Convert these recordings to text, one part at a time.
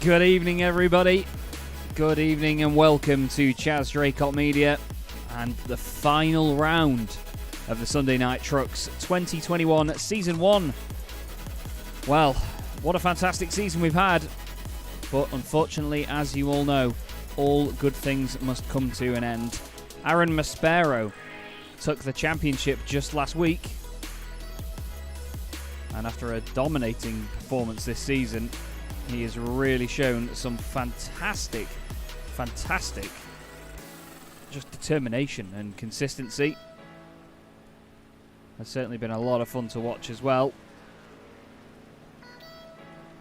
Good evening, everybody. Good evening and welcome to Chaz Draycott Media and the final round of the Sunday Night Trucks 2021 Season 1. Well, what a fantastic season we've had. But unfortunately, as you all know, all good things must come to an end. Aaron Maspero took the championship just last week. And after a dominating performance this season, he has really shown some fantastic just determination and consistency. Has certainly been a lot of fun to watch as well.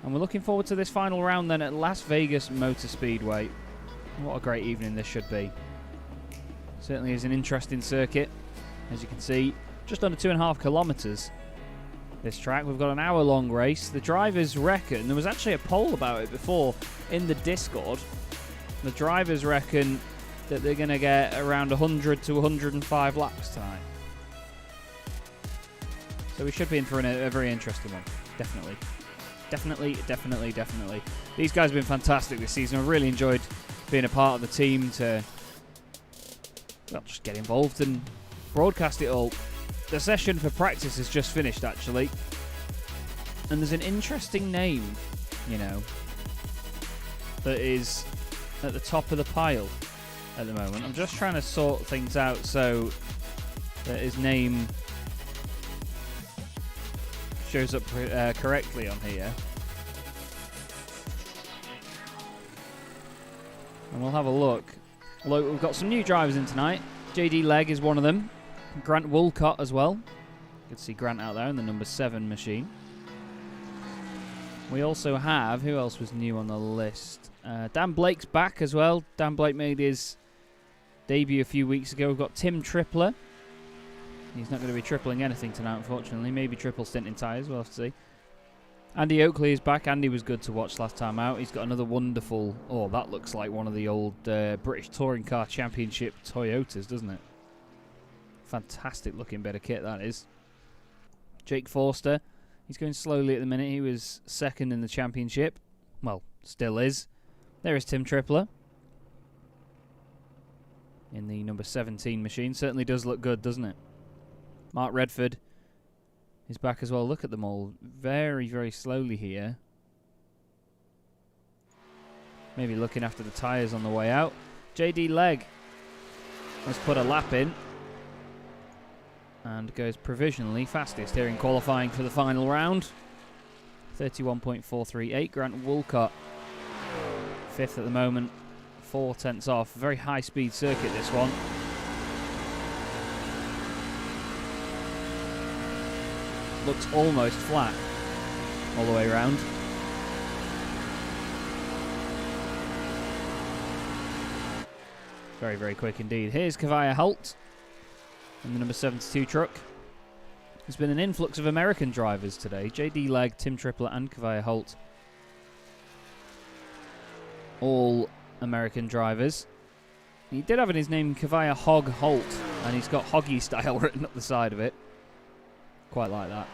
And we're looking forward to this final round then at Las Vegas Motor Speedway. What a great evening this should be. Certainly is an interesting circuit. As you can see, just under 2.5 kilometres this track. We've got an hour-long race. The drivers reckon, there was actually a poll about it before in the Discord. The drivers reckon that they're going to get around 100 to 105 laps tonight. So we should be in for a very interesting one. Definitely. These guys have been fantastic this season. I've really enjoyed being a part of the team to, well, just get involved and broadcast it all. The session for practice has just finished, actually. And there's an interesting name, you know, that is at the top of the pile at the moment. I'm just trying to sort things out so that his name shows up correctly on here. And we'll have a look. Look, we've got some new drivers in tonight. JD Legg is one of them. Grant Woolcott as well. You can see Grant out there in the number 7 machine. We also have, who else was new on the list? Dan Blake's back as well. Dan Blake made his debut a few weeks ago. We've got Tim Tripler. He's not going to be tripling anything tonight, unfortunately. Maybe triple stinting tyres, we'll have to see. Andy Oakley is back. Andy was good to watch last time out. He's got another wonderful... Oh, that looks like one of the old British Touring Car Championship Toyotas, doesn't it? Fantastic looking bit of kit, that is. Jake Forster. He's going slowly at the minute. He was second in the championship. Well, still is. There is Tim Tripler in the number 17 machine. Certainly does look good, doesn't it? Mark Redford is back as well. Look at them all very, very slowly here. Maybe looking after the tyres on the way out. JD Legg has put a lap in and goes provisionally fastest here in qualifying for the final round. 31.438. Grant Woolcott 5th at the moment, 4 tenths off. Very high speed circuit, this one. Looks almost flat all the way around. Very, very quick indeed. Here's Kavaya Holt in the number 72 truck. There's been an influx of American drivers today. JD Legg, Tim Tripler and Kavaya Holt. All American drivers. He did have in his name Kavaya Hog Holt, and he's got Hoggy style written up the side of it. Quite like that.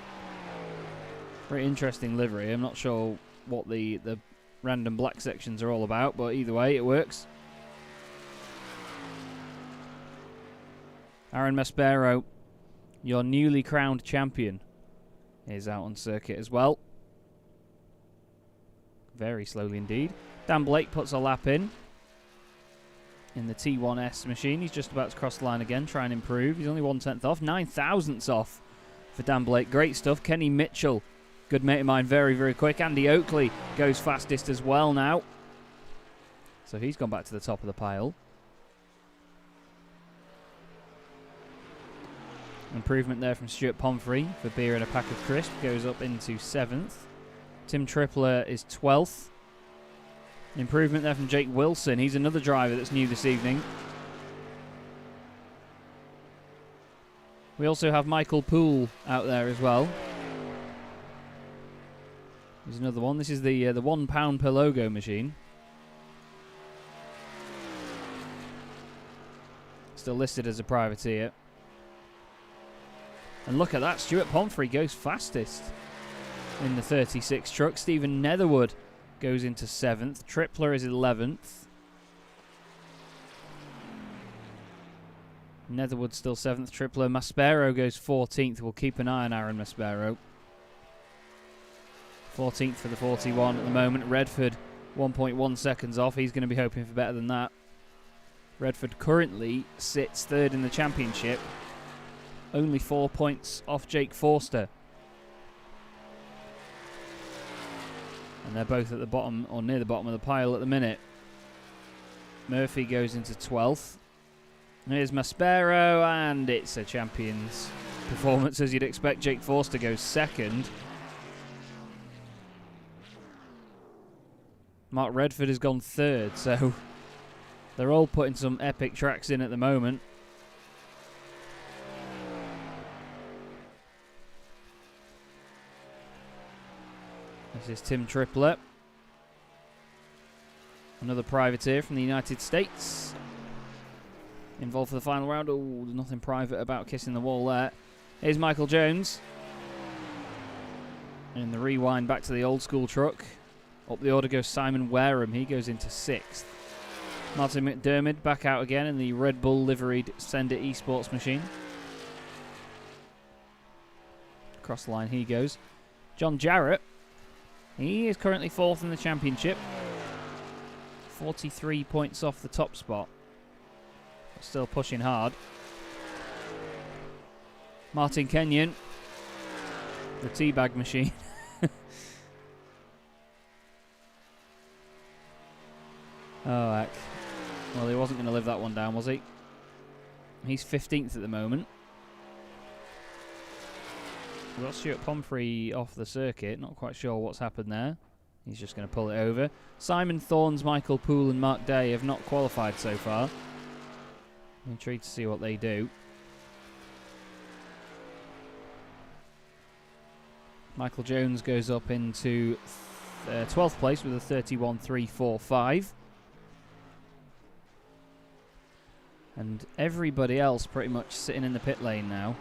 Very interesting livery. I'm not sure what the random black sections are all about, but either way, it works. Aaron Maspero, your newly crowned champion, is out on circuit as well. Very slowly indeed. Dan Blake puts a lap in the T1S machine. He's just about to cross the line again, try and improve. He's only 1 tenth off, 9 thousandths off for Dan Blake. Great stuff. Kenny Mitchell, good mate of mine, very, very quick. Andy Oakley goes fastest as well now. So he's gone back to the top of the pile. Improvement there from Stuart Pomfrey for beer and a pack of crisp. Goes up into 7th. Tim Tripler is 12th. Improvement there from Jake Wilson. He's another driver that's new this evening. We also have Michael Poole out there as well. There's another one. This is the £1 per logo machine. Still listed as a privateer. And look at that, Stuart Pomfrey goes fastest in the 36 truck. Stephen Netherwood goes into 7th. Tripler is 11th. Netherwood still 7th. Tripler. Maspero goes 14th. We'll keep an eye on Aaron Maspero. 14th for the 41 at the moment. Redford 1.1 seconds off. He's going to be hoping for better than that. Redford currently sits 3rd in the championship only 4 points off Jake Forster. And they're both at the bottom, or near the bottom of the pile at the minute. Murphy goes into 12th. Here's Maspero, and it's a champion's performance as you'd expect. Jake Forster goes second. Mark Redford has gone third, so they're all putting some epic tracks in at the moment. This is Tim Triplett. Another privateer from the United States. Involved for the final round. Oh, there's nothing private about kissing the wall there. Here's Michael Jones. And the rewind back to the old school truck. Up the order goes Simon Wareham. He goes into 6th. Martin McDermott back out again in the Red Bull liveried Sender Esports machine. Across the line he goes. John Jarrett. He is currently 4th in the championship. 43 points off the top spot. Still pushing hard. Martin Kenyon. The teabag machine. Oh, heck. Well, he wasn't going to live that one down, was he? He's 15th at the moment. We've got Stuart Pomfrey off the circuit. Not quite sure what's happened there. He's just going to pull it over. Simon Thorns, Michael Poole and Mark Day have not qualified so far. I'm intrigued to see what they do. Michael Jones goes up into 12th place with a 31.345. And everybody else pretty much sitting in the pit lane now.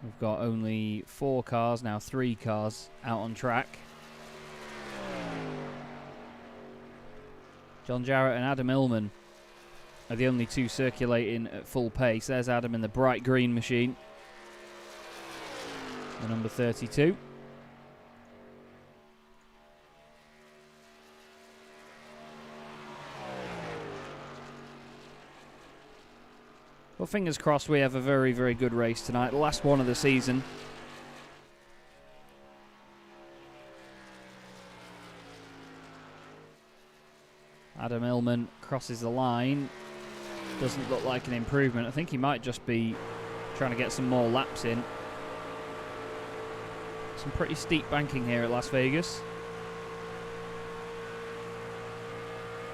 We've got only 4 cars, now 3 cars out on track. John Jarrett and Adam Illman are the only 2 circulating at full pace. There's Adam in the bright green machine. The number 32. Well, fingers crossed we have a very, very good race tonight. The last one of the season. Adam Illman crosses the line. Doesn't look like an improvement. I think he might just be trying to get some more laps in. Some pretty steep banking here at Las Vegas.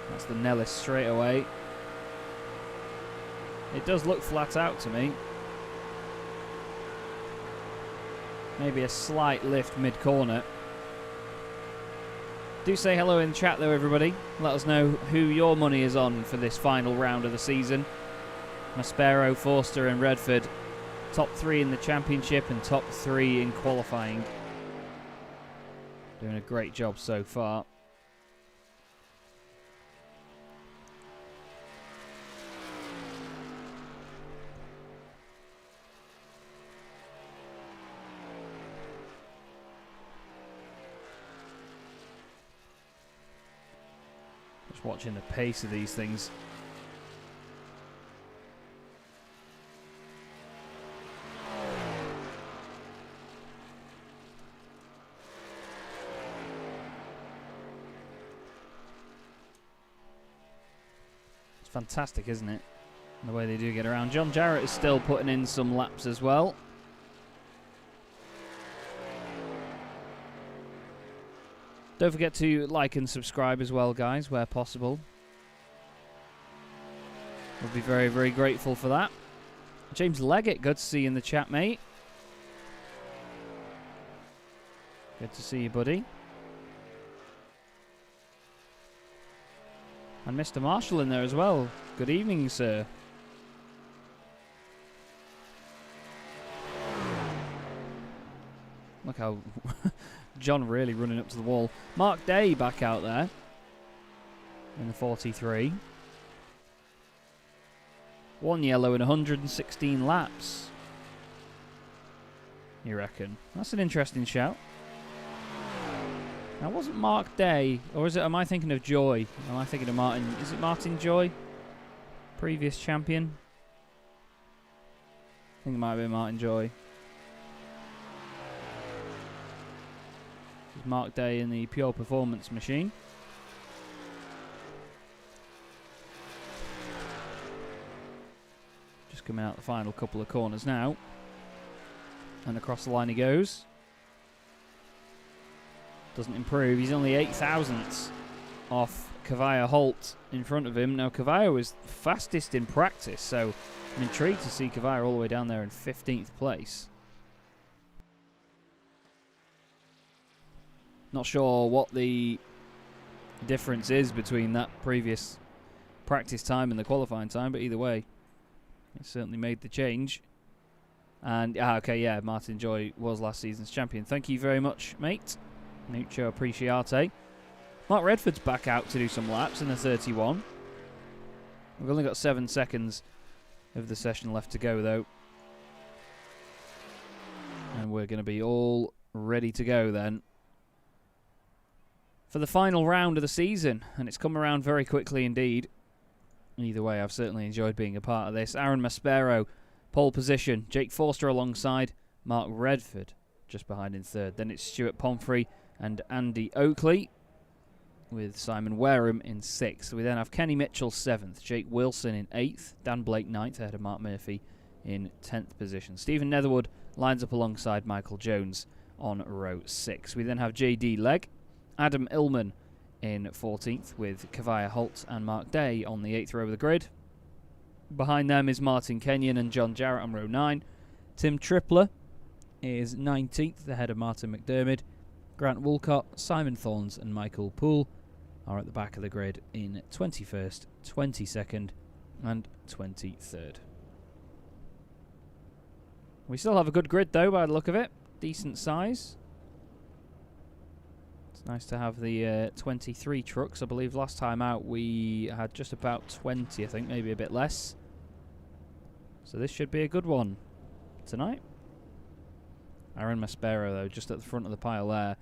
That's the Nellis straight away. It does look flat out to me. Maybe a slight lift mid-corner. Do say hello in chat though, everybody. Let us know who your money is on for this final round of the season. Maspero, Forster and Redford. Top 3 in the championship and top 3 in qualifying. Doing a great job so far. Watching the pace of these things. It's fantastic, isn't it? The way they do get around. John Jarrett is still putting in some laps as well. Don't forget to like and subscribe as well, guys, where possible. We'll be very, very grateful for that. James Leggett, good to see you in the chat, mate. Good to see you, buddy. And Mr. Marshall in there as well. Good evening, sir. Look how John really running up to the wall. Mark Day back out there in the 43. 1 yellow in 116 laps. You reckon? That's an interesting shout. Now, wasn't Mark Day, or is it? Am I thinking of Joy? Am I thinking of Martin? Is it Martin Joy? previous champion? I think it might have been Martin Joy. This is Mark Day in the Pure Performance machine. Just coming out the final couple of corners now. And across the line he goes. Doesn't improve. He's only 8 thousandths off Kavaya Holt in front of him. Now Kavaya was fastest in practice, so I'm intrigued to see Kavaya all the way down there in 15th place. Not sure what the difference is between that previous practice time and the qualifying time, but either way, it certainly made the change. And, okay, yeah, Martin Joy was last season's champion. Thank you very much, mate. Mucho appreciate. Mark Redford's back out to do some laps in the 31. We've only got 7 seconds of the session left to go, though. And we're going to be all ready to go then for the final round of the season. And it's come around very quickly indeed. Either way, I've certainly enjoyed being a part of this. Aaron Maspero, pole position. Jake Forster alongside Mark Redford, just behind in third. Then it's Stuart Pomfrey and Andy Oakley, with Simon Wareham in 6th. We then have Kenny Mitchell 7th, Jake Wilson in 8th, Dan Blake 9th, ahead of Mark Murphy in 10th position. Stephen Netherwood lines up alongside Michael Jones on row 6. We then have JD Legg, Adam Illman in 14th, with Kavaya Holt and Mark Day on the 8th row of the grid. Behind them is Martin Kenyon and John Jarrett on row 9. Tim Tripler is 19th, ahead of Martin McDermott. Grant Woolcott, Simon Thorns and Michael Poole are at the back of the grid in 21st, 22nd and 23rd. We still have a good grid though by the look of it. Decent size. It's nice to have the 23 trucks. I believe last time out we had just about 20, I think, maybe a bit less. So this should be a good one tonight. Aaron Maspero, though, just at the front of the pile there.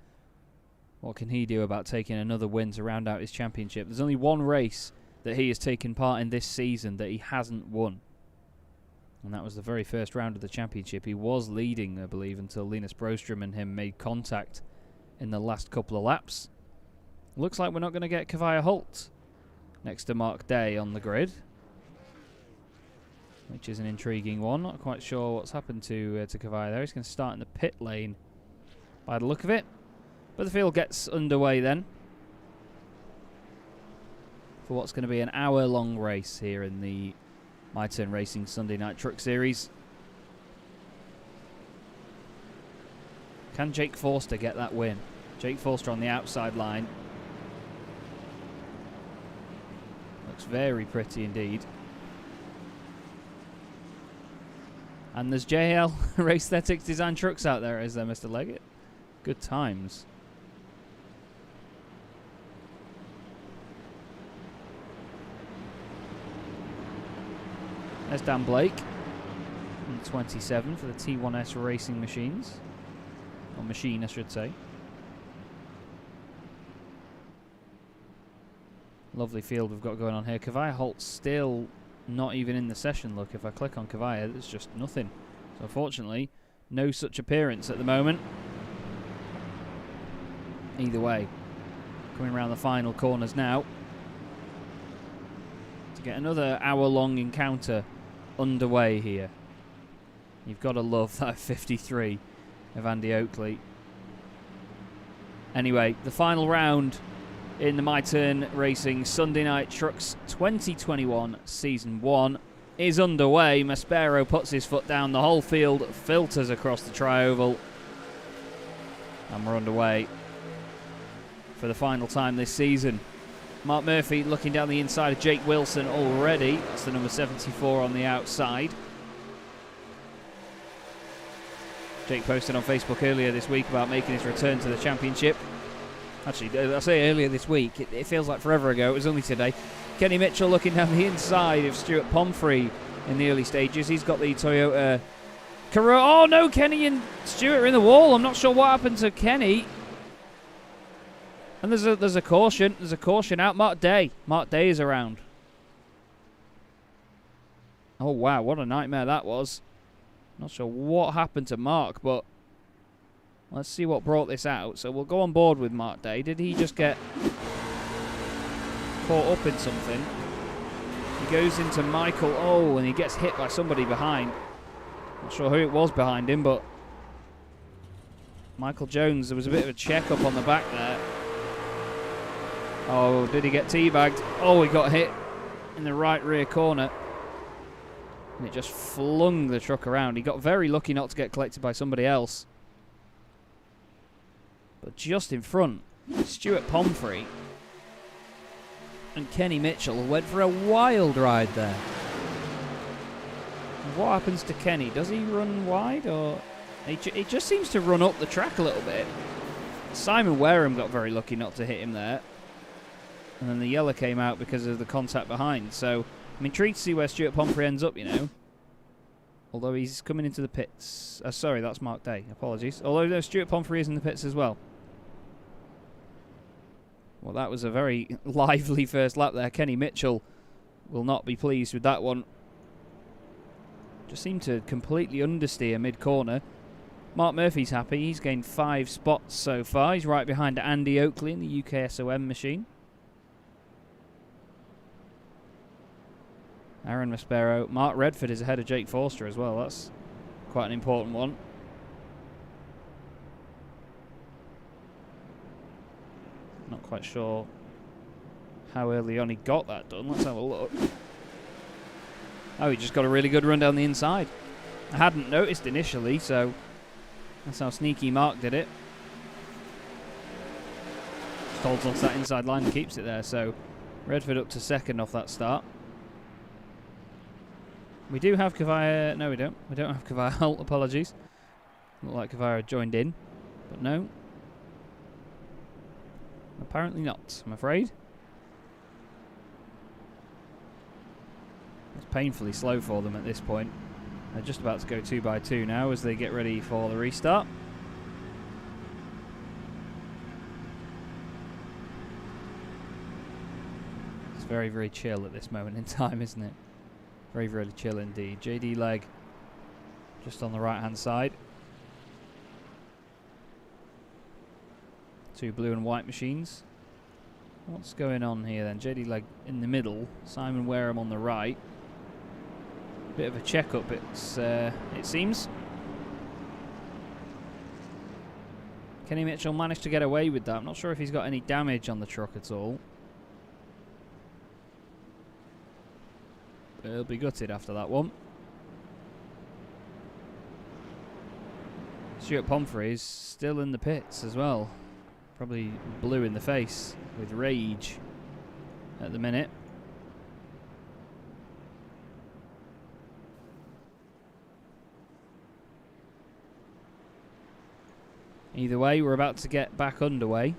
What can he do about taking another win to round out his championship? There's only one race that he has taken part in this season that he hasn't won. And that was the very first round of the championship. He was leading, I believe, until Linus Broström and him made contact in the last couple of laps. Looks like we're not going to get Kavaya Holt next to Mark Day on the grid, which is an intriguing one. Not quite sure what's happened to Kavaya there. He's going to start in the pit lane by the look of it. But the field gets underway then for what's going to be an hour-long race here in the MyTurnRacing Sunday Night Truck Series. Can Jake Forster get that win? Jake Forster on the outside line. Looks very pretty indeed. And there's JL Racethetics Design Trucks out there, is there, Mr. Leggett? Good times. There's Dan Blake in 27 for the T1S Racing Machines. Or machine, I should say. Lovely field we've got going on here. Kavaya Holt's still not even in the session. Look, if I click on Kavaya, there's just nothing. So unfortunately, no such appearance at the moment. Either way, coming around the final corners now to get another hour-long encounter underway here. You've got to love that 53 of Andy Oakley. Anyway, the final round in the MyTurnRacing Sunday Night Trucks 2021 Season 1 is underway. Maspero puts his foot down. The whole field filters across the tri-oval. And we're underway for the final time this season. Mark Murphy looking down the inside of Jake Wilson already. That's the number 74 on the outside. Jake posted on Facebook earlier this week about making his return to the championship. Actually, I say earlier this week, it feels like forever ago. It was only today. Kenny Mitchell looking down the inside of Stuart Pomfrey in the early stages. He's got the Toyota Corolla. Oh no, Kenny and Stuart are in the wall. I'm not sure what happened to Kenny. And there's a caution. There's a caution out. Mark Day. Mark Day is around. Oh, wow, what a nightmare that was. Not sure what happened to Mark, but let's see what brought this out. So we'll go on board with Mark Day. Did he just get caught up in something? He goes into Michael. Oh, and he gets hit by somebody behind. Not sure who it was behind him, but Michael Jones, there was a bit of a check-up on the back there. Oh, did he get teabagged? Oh, he got hit in the right rear corner. And it just flung the truck around. He got very lucky not to get collected by somebody else. But just in front, Stuart Pomfrey and Kenny Mitchell went for a wild ride there. What happens to Kenny? Does he run wide, or he just seems to run up the track a little bit? Simon Wareham got very lucky not to hit him there. And then the yellow came out because of the contact behind. So I'm intrigued to see where Stuart Pomfrey ends up, you know. Although he's coming into the pits. Sorry, that's Mark Day. Apologies. Although no, Stuart Pomfrey is in the pits as well. Well, that was a very lively first lap there. Kenny Mitchell will not be pleased with that one. Just seemed to completely understeer mid-corner. Mark Murphy's happy. He's gained 5 spots so far. He's right behind Andy Oakley in the UKSOM machine. Aaron Maspero. Mark Redford is ahead of Jake Forster as well. That's quite an important one. Not quite sure how early on he got that done. Let's have a look. Oh, he just got a really good run down the inside. I hadn't noticed initially, so that's how sneaky Mark did it. Just holds onto that inside line and keeps it there. So Redford up to second off that start. We do have Kavaya. No, we don't. We don't have Kavaya Holt. Apologies. Looked like Kavaya joined in, but no. Apparently not, I'm afraid. It's painfully slow for them at this point. They're just about to go 2 by 2 now as they get ready for the restart. It's very, very chill at this moment in time, isn't it? Very, very chill indeed. JD Legg just on the right-hand side. 2 blue and white machines. What's going on here then? JD Legg in the middle. Simon Wareham on the right. Bit of a check-up, it seems. Kenny Mitchell managed to get away with that. I'm not sure if he's got any damage on the truck at all. He'll be gutted after that one. Stuart Pomfrey is still in the pits as well. Probably blue in the face with rage at the minute. Either way, we're about to get back underway.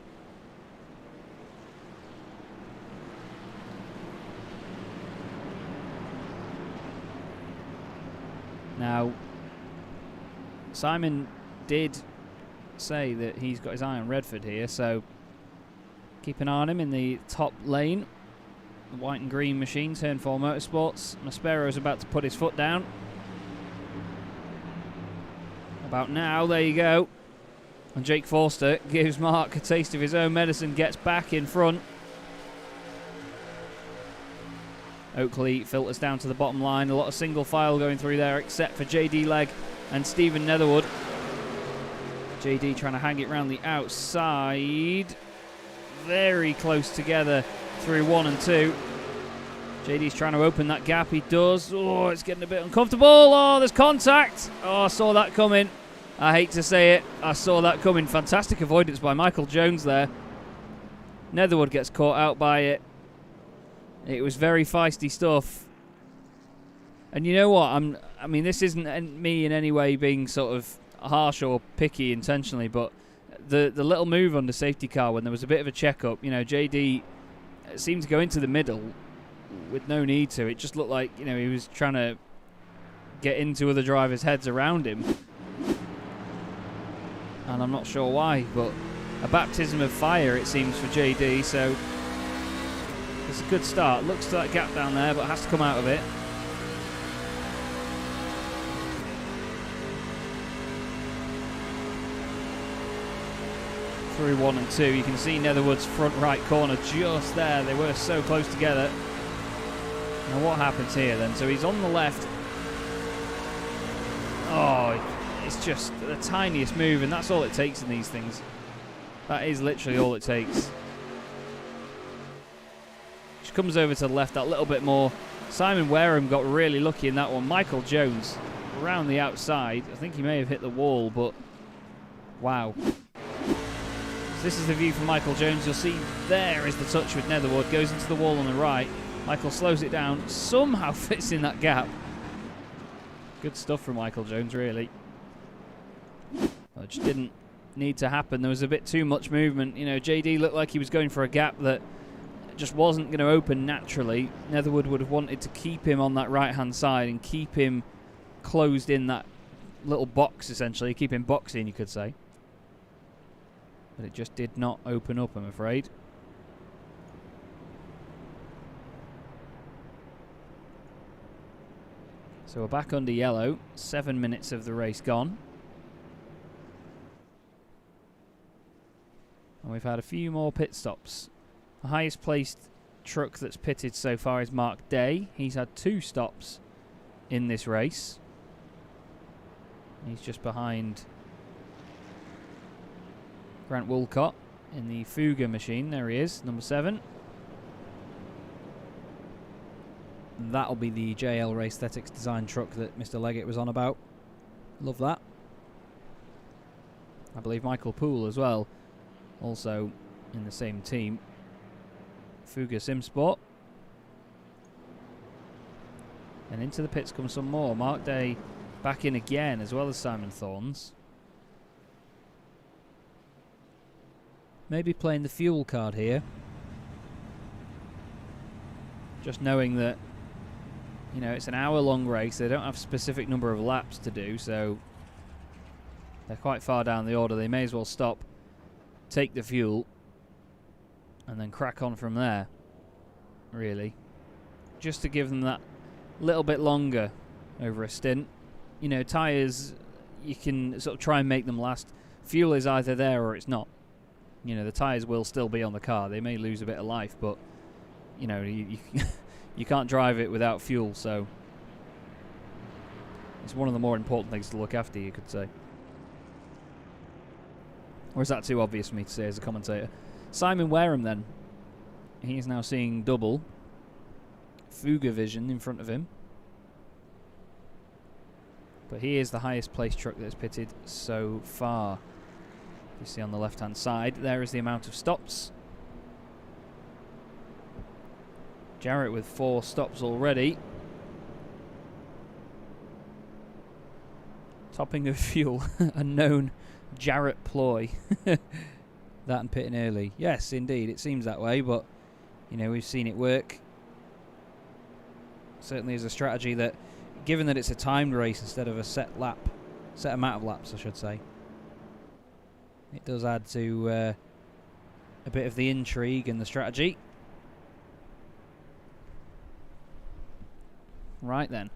Now, Simon did say that he's got his eye on Redford here, so keep an eye on him in the top lane. The white and green machine, Turn 4 Motorsports. Maspero is about to put his foot down. About now, there you go. And Jake Forster gives Mark a taste of his own medicine, gets back in front. Oakley filters down to the bottom line. A lot of single file going through there, except for JD Legg and Stephen Netherwood. JD trying to hang it round the outside. Very close together through 1 and 2. JD's trying to open that gap. He does. Oh, it's getting a bit uncomfortable. Oh, there's contact. Oh, I saw that coming. I hate to say it. I saw that coming. Fantastic avoidance by Michael Jones there. Netherwood gets caught out by it. It was very feisty stuff. And you know what? I mean, this isn't me in any way being sort of harsh or picky intentionally, but the little move on the safety car when there was a bit of a check-up, you know, JD seemed to go into the middle with no need to. It just looked like, you know, he was trying to get into other drivers' heads around him. And I'm not sure why, but a baptism of fire, it seems, for JD, so it's a good start. Looks to that gap down there, but has to come out of it. through 1 and 2. You can see Netherwood's front right corner just there. They were so close together. Now what happens here then? So he's on the left. Oh, it's just the tiniest move, and that's all it takes in these things. That is literally all it takes. She comes over to the left that little bit more. Simon Wareham got really lucky in that one. Michael Jones around the outside. I think he may have hit the wall, but wow. So this is the view from Michael Jones. You'll see there is the touch with Netherwood. Goes into the wall on the right. Michael slows it down. Somehow fits in that gap. Good stuff from Michael Jones, really. Well, it just didn't need to happen. There was a bit too much movement. You know, JD looked like he was going for a gap that just wasn't going to open naturally. Netherwood would have wanted to keep him on that right-hand side and keep him closed in that little box, essentially. Keep him boxing, you could say. But it just did not open up, I'm afraid. So we're back under yellow. 7 minutes of the race gone. And we've had a few more pit stops. The highest placed truck that's pitted so far is Mark Day. He's had 2 stops in this race. He's just behind Grant Woolcott in the Fugger machine. There he is, number 7. That'll be the JL Race Aesthetics design truck that Mr. Leggett was on about. Love that. I believe Michael Poole as well, also in the same team. Fugger Simsport. And into the pits come some more. Mark Day back in again, as well as Simon Thorns. Maybe playing the fuel card here. Just knowing that, you know, it's an hour-long race. They don't have a specific number of laps to do, so they're quite far down the order. They may as well stop, take the fuel, and then crack on from there, really. Just to give them that little bit longer over a stint. You know, tyres, you can sort of try and make them last. Fuel is either there or it's not. You know, the tyres will still be on the car. They may lose a bit of life, but, you know, you can't drive it without fuel, so it's one of the more important things to look after, you could say. Or is that too obvious for me to say as a commentator? Simon Wareham, then. He is now seeing double. Fugger vision in front of him. But he is the highest placed truck that's pitted so far. You see on the left-hand side, there is the amount of stops. Jarrett with 4 stops already. Topping of fuel, a known Jarrett ploy. That and pitting early. Yes, indeed, it seems that way, but, you know, we've seen it work. Certainly is a strategy that, given that it's a timed race instead of a set amount of laps, I should say, it does add to a bit of the intrigue and the strategy. Right then.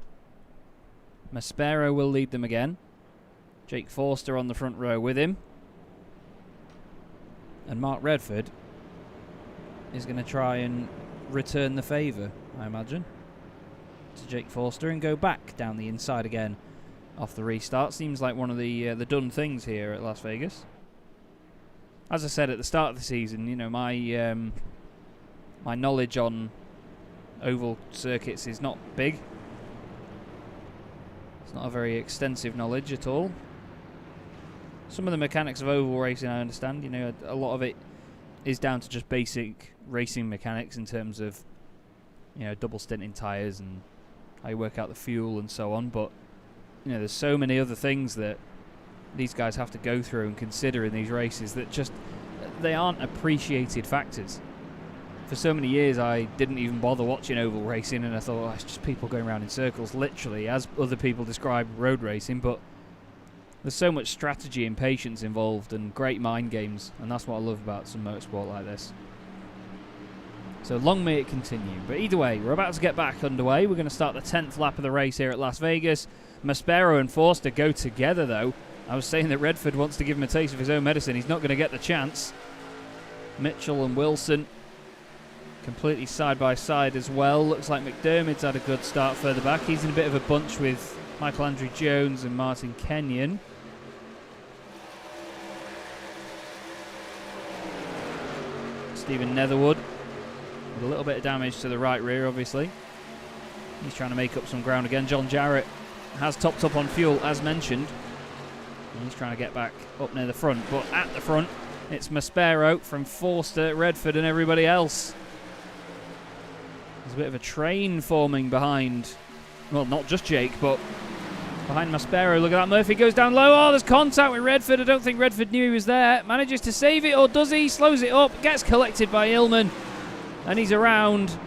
Maspero will lead them again. Jake Forster on the front row with him. And Mark Redford is going to try and return the favour, I imagine, to Jake Forster and go back down the inside again off the restart. Seems like one of the done things here at Las Vegas. As I said at the start of the season, you know, my my knowledge on oval circuits is not big. It's not a very extensive knowledge at all. Some of the mechanics of oval racing I understand. You know, a lot of it is down to just basic racing mechanics in terms of, you know, double stinting tyres and how you work out the fuel and so on. But, you know, there's so many other things that these guys have to go through and consider in these races that just, they aren't appreciated factors. For so many years I didn't even bother watching oval racing, and I thought, oh, it's just people going around in circles, literally, as other people describe road racing. But there's so much strategy and patience involved and great mind games, and that's what I love about some motorsport like this. So long may it continue. But either way, we're about to get back underway. We're going to start the 10th lap of the race here at Las Vegas. Maspero and Forster go together, though. I was saying that Redford wants to give him a taste of his own medicine. He's not going to get the chance. Mitchell and Wilson completely side by side as well. Looks like McDermott's had a good start further back. He's in a bit of a bunch with Michael Andrew Jones and Martin Kenyon. Stephen Netherwood with a little bit of damage to the right rear, obviously. He's trying to make up some ground again. John Jarrett has topped up on fuel, as mentioned. And he's trying to get back up near the front. But at the front, it's Maspero from Forster, Redford, and everybody else. There's a bit of a train forming behind, well, not just Jake, but behind Maspero. Look at that. Murphy goes down low. Oh, there's contact with Redford. I don't think Redford knew he was there. Manages to save it, or does he? Slows it up. Gets collected by Illman. And he's around.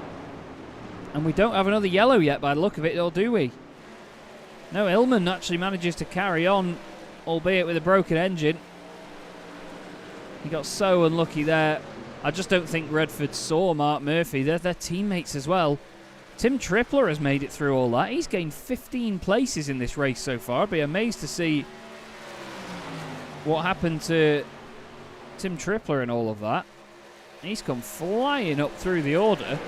And we don't have another yellow yet by the look of it, or do we? No, Illman actually manages to carry on, albeit with a broken engine. He got so unlucky there. I just don't think Redford saw Mark Murphy. They're teammates as well. Tim Tripler has made it through all that. He's gained 15 places in this race so far. I'd be amazed to see what happened to Tim Tripler in all of that. He's come flying up through the order.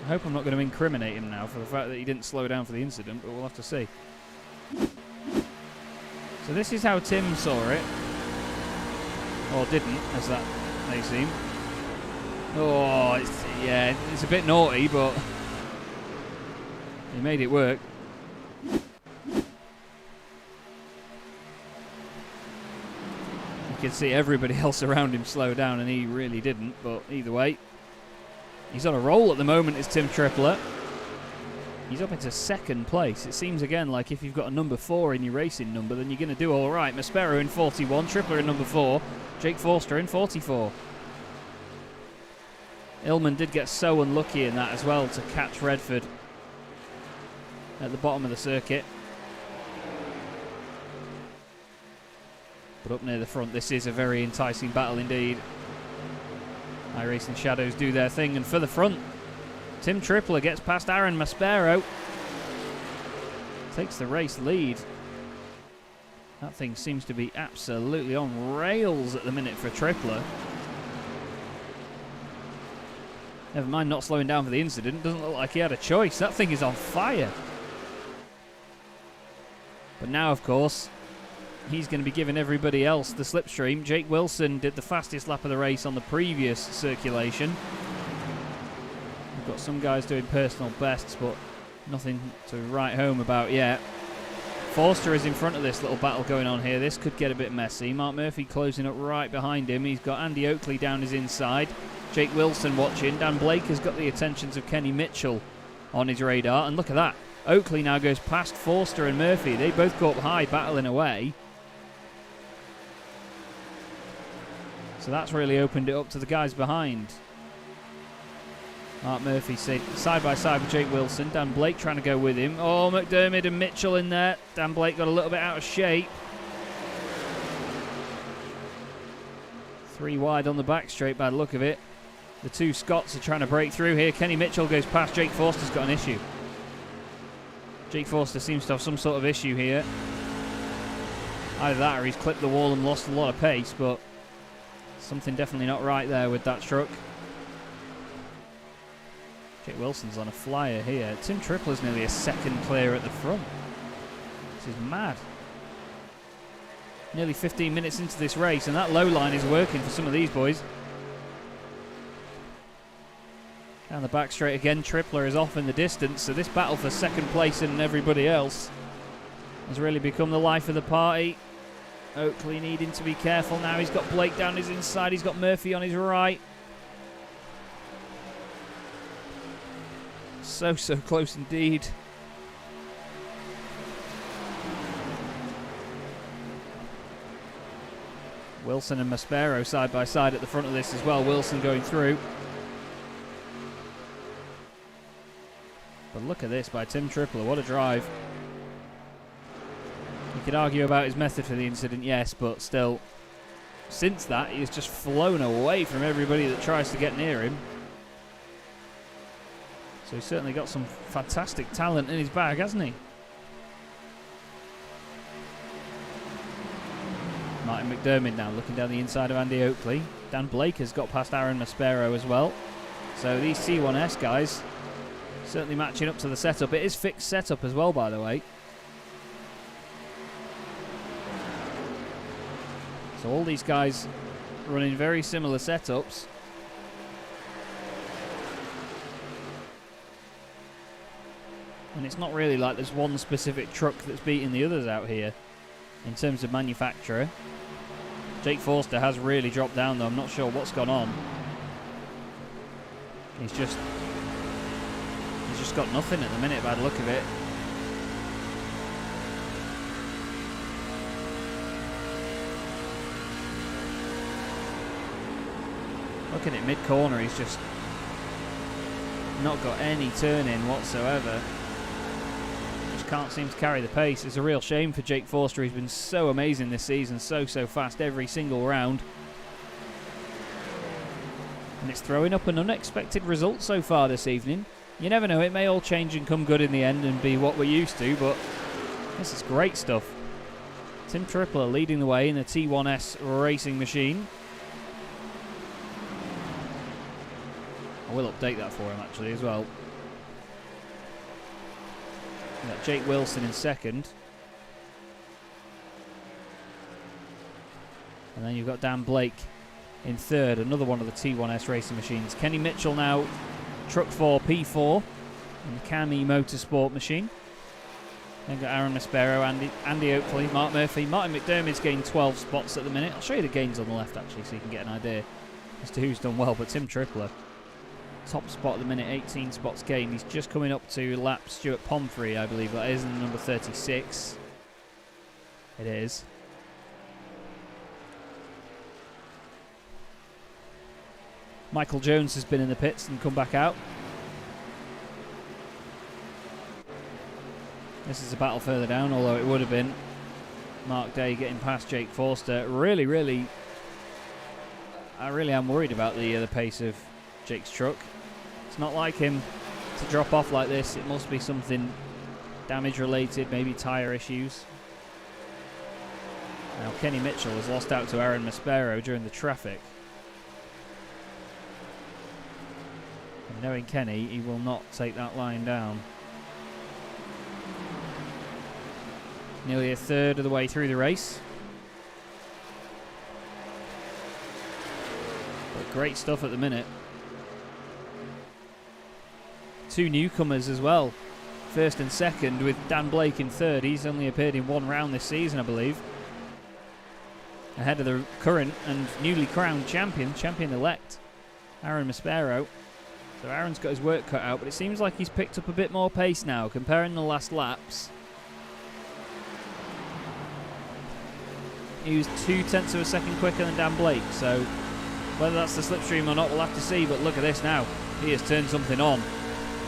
I hope I'm not going to incriminate him now for the fact that he didn't slow down for the incident, but we'll have to see. So this is how Tim saw it. Or didn't, as that may seem. Oh, it's a bit naughty, but he made it work. You can see everybody else around him slow down, and he really didn't, but either way, he's on a roll at the moment, is Tim Tripler. He's up into second place. It seems again like if you've got a number 4 in your racing number, then you're going to do all right. Maspero in 41, Tripler in number 4, Jake Forster in 44. Illman did get so unlucky in that as well to catch Redford at the bottom of the circuit. But up near the front, this is a very enticing battle indeed. iRacing Shadows do their thing, and for the front, Tim Tripler gets past Aaron Maspero. Takes the race lead. That thing seems to be absolutely on rails at the minute for Tripler. Never mind not slowing down for the incident. Doesn't look like he had a choice. That thing is on fire. But now, of course, he's going to be giving everybody else the slipstream. Jake Wilson did the fastest lap of the race on the previous circulation. We've got some guys doing personal bests, but nothing to write home about yet. Forster is in front of this little battle going on here. This could get a bit messy. Mark Murphy closing up right behind him. He's got Andy Oakley down his inside. Jake Wilson watching. Dan Blake has got the attentions of Kenny Mitchell on his radar. And look at that. Oakley now goes past Forster and Murphy. They both go up high, battling away. So that's really opened it up to the guys behind. Mark Murphy side by side with Jake Wilson. Dan Blake trying to go with him. Oh, McDermott and Mitchell in there. Dan Blake got a little bit out of shape. 3 wide on the back straight by the look of it. The two Scots are trying to break through here. Kenny Mitchell goes past. Jake Forster's got an issue. Jake Forster seems to have some sort of issue here. Either that or he's clipped the wall and lost a lot of pace, but something definitely not right there with that truck. Jake Wilson's on a flyer here. Tim Tripler's nearly a second clear at the front. This is mad. Nearly 15 minutes into this race, and that low line is working for some of these boys. Down the back straight again, Tripler is off in the distance, so this battle for second place and everybody else has really become the life of the party. Oakley needing to be careful now. He's got Blake down his inside. He's got Murphy on his right. So close indeed. Wilson and Maspero side by side at the front of this as well. Wilson going through. But look at this by Tim Tripler. What a drive. You could argue about his method for the incident, yes, but still, since that, he has just flown away from everybody that tries to get near him. So he's certainly got some fantastic talent in his bag, hasn't he? Martin McDermott now looking down the inside of Andy Oakley. Dan Blake has got past Aaron Maspero as well. So these T1S guys certainly matching up to the setup. It is fixed setup as well, by the way. So all these guys running very similar setups. And it's not really like there's one specific truck that's beating the others out here in terms of manufacturer. Jake Forster has really dropped down though. I'm not sure what's gone on. He's just got nothing at the minute by the look of it. Looking at mid-corner, he's just not got any turn in whatsoever. Just can't seem to carry the pace. It's a real shame for Jake Forster. He's been so amazing this season, so fast every single round. And it's throwing up an unexpected result so far this evening. You never know, it may all change and come good in the end and be what we're used to, but this is great stuff. Tim Tripler leading the way in the T1S racing machine. I will update that for him actually as well. We've got Jake Wilson in second. And then you've got Dan Blake in third, another one of the T1S racing machines. Kenny Mitchell now Truck 4 P4 in the Cami Motorsport machine. Then got Aaron Maspero, Andy Oakley, Mark Murphy. Martin McDermott's gained 12 spots at the minute. I'll show you the gains on the left actually so you can get an idea as to who's done well. But Tim Tripler, top spot at the minute, 18 spots gained. He's just coming up to lap Stuart Pomfrey, I believe that is, in number 36. It is. Michael Jones has been in the pits and come back out. This is a battle further down, although it would have been. Mark Day getting past Jake Forster. Really, I really am worried about the pace of Jake's truck. It's not like him to drop off like this. It must be something damage related, maybe tyre issues. Now Kenny Mitchell has lost out to Aaron Maspero during the traffic. And knowing Kenny, he will not take that line down. Nearly a third of the way through the race. But great stuff at the minute. Two newcomers as well. First and second with Dan Blake in third. He's only appeared in one round this season, I believe. Ahead of the current and newly crowned champion-elect, Aaron Maspero. So Aaron's got his work cut out, but it seems like he's picked up a bit more pace now, comparing the last laps. He was 0.2 of a second quicker than Dan Blake, so whether that's the slipstream or not, we'll have to see. But look at this now. He has turned something on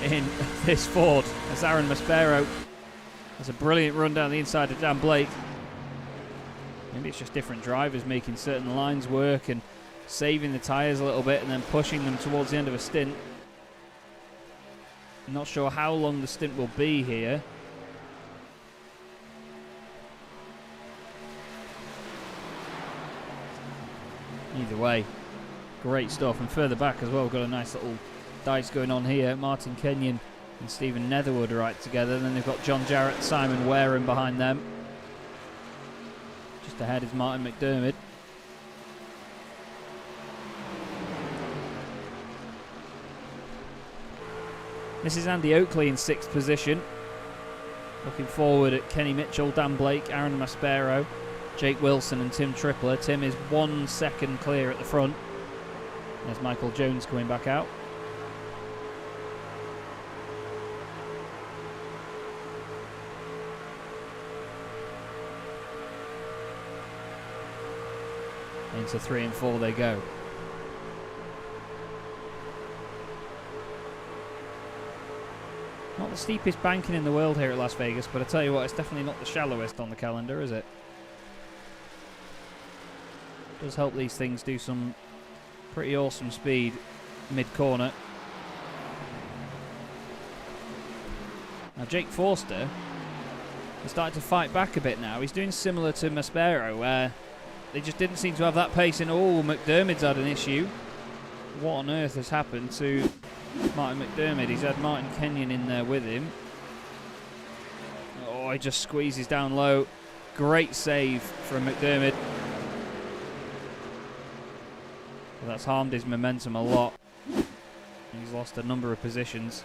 in this Ford as Aaron Maspero has a brilliant run down the inside of Dan Blake. Maybe it's just different drivers making certain lines work and saving the tyres a little bit and then pushing them towards the end of a stint. I'm not sure how long the stint will be here. Either way, great stuff. And further back as well, we've got a nice little dice going on here. Martin Kenyon and Stephen Netherwood are right together. And then they've got John Jarrett, Simon Wareham behind them. Just ahead is Martin McDermott. This is Andy Oakley in 6th position. Looking forward at Kenny Mitchell, Dan Blake, Aaron Maspero, Jake Wilson and Tim Tripler. Tim is 1 second clear at the front. There's Michael Jones coming back out. Into 3 and 4 they go. Not the steepest banking in the world here at Las Vegas, but I tell you what, it's definitely not the shallowest on the calendar, is it? Does help these things do some pretty awesome speed mid-corner. Now Jake Forster is starting to fight back a bit now. He's doing similar to Maspero, where They just didn't seem to have that pace. And McDermott's had an issue. What on earth has happened to Martin McDermott? He's had Martin Kenyon in there with him. Oh, he just squeezes down low. Great save from McDermott. But that's harmed his momentum a lot. He's lost a number of positions.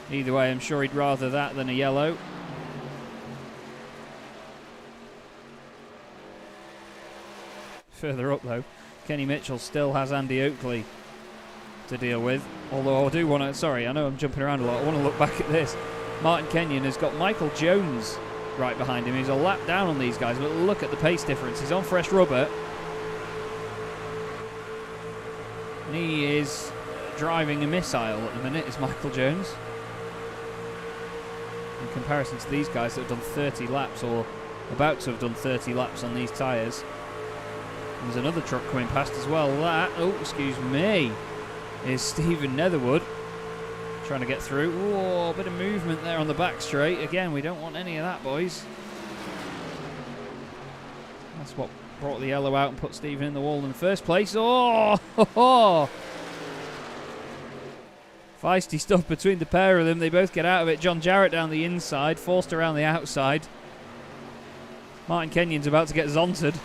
Either way, I'm sure he'd rather that than a yellow. Further up though, Kenny Mitchell still has Andy Oakley to deal with. Although I do want to, sorry, I know I'm jumping around a lot. I want to look back at this. Martin Kenyon has got Michael Jones right behind him. He's a lap down on these guys, but look at the pace difference. He's on fresh rubber. And he is driving a missile at the minute, is Michael Jones. In comparison to these guys that have done 30 laps or about to have done 30 laps on these tyres. There's another truck coming past as well. That, oh, excuse me, is Stephen Netherwood trying to get through. Oh, a bit of movement there on the back straight. Again, we don't want any of that, boys. That's what brought the yellow out and put Stephen in the wall in the first place. Oh! Feisty stuff between the pair of them. They both get out of it. John Jarrett down the inside, forced around the outside. Martin Kenyon's about to get zonted.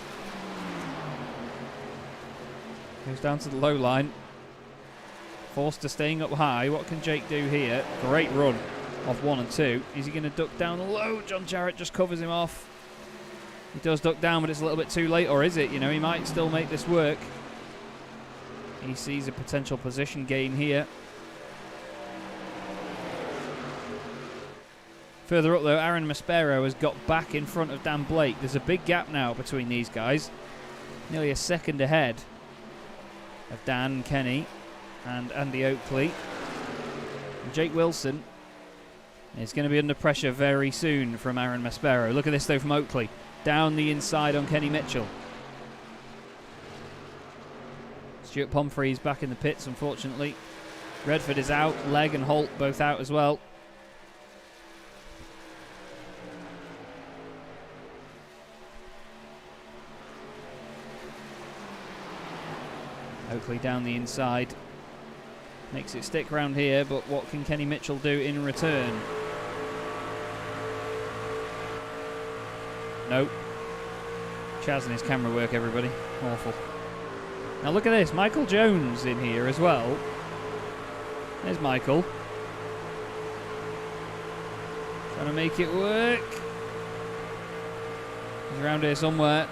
Goes down to the low line. Forster staying up high. What can Jake do here? Great run off 1 and 2. Is he going to duck down low? John Jarrett just covers him off. He does duck down, but it's a little bit too late. Or is it? You know, he might still make this work. He sees a potential position gain here. Further up though, Aaron Maspero has got back in front of Dan Blake. There's a big gap now between these guys. Nearly a second ahead of Dan Kenny and Andy Oakley. And Jake Wilson is going to be under pressure very soon from Aaron Maspero. Look at this though from Oakley. Down the inside on Kenny Mitchell. Stuart Pomfrey's back in the pits, unfortunately. Redford is out. Legg and Holt both out as well. Oakley down the inside. Makes it stick round here, but what can Kenny Mitchell do in return? Nope. Chaz and his camera work, everybody. Awful. Now look at this. Michael Jones in here as well. There's Michael. Trying to make it work. He's around here somewhere.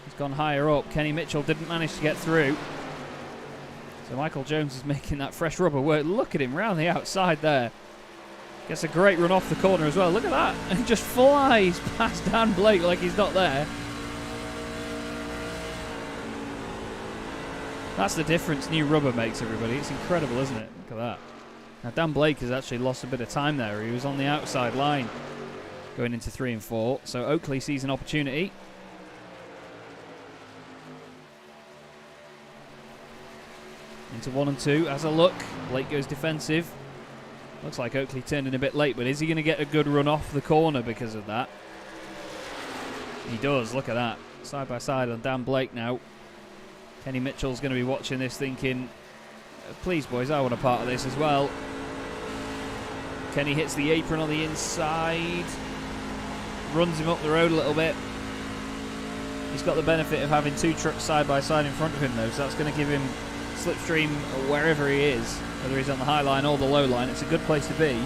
He's gone higher up. Kenny Mitchell didn't manage to get through. So Michael Jones is making that fresh rubber work. Look at him round the outside there. Gets a great run off the corner as well. Look at that. And he just flies past Dan Blake like he's not there. That's the difference new rubber makes, everybody. It's incredible, isn't it? Look at that. Now Dan Blake has actually lost a bit of time there. He was on the outside line going into 3 and 4. So Oakley sees an opportunity. Into 1 and 2, has a look. Blake goes defensive. Looks like Oakley turned in a bit late, but is he going to get a good run off the corner because of that? He does, look at that. Side by side on Dan Blake now. Kenny Mitchell's going to be watching this thinking, please boys, I want a part of this as well. Kenny hits the apron on the inside. Runs him up the road a little bit. He's got the benefit of having 2 trucks side by side in front of him though, so that's going to give him slipstream wherever he is, whether he's on the high line or the low line. It's a good place to be. And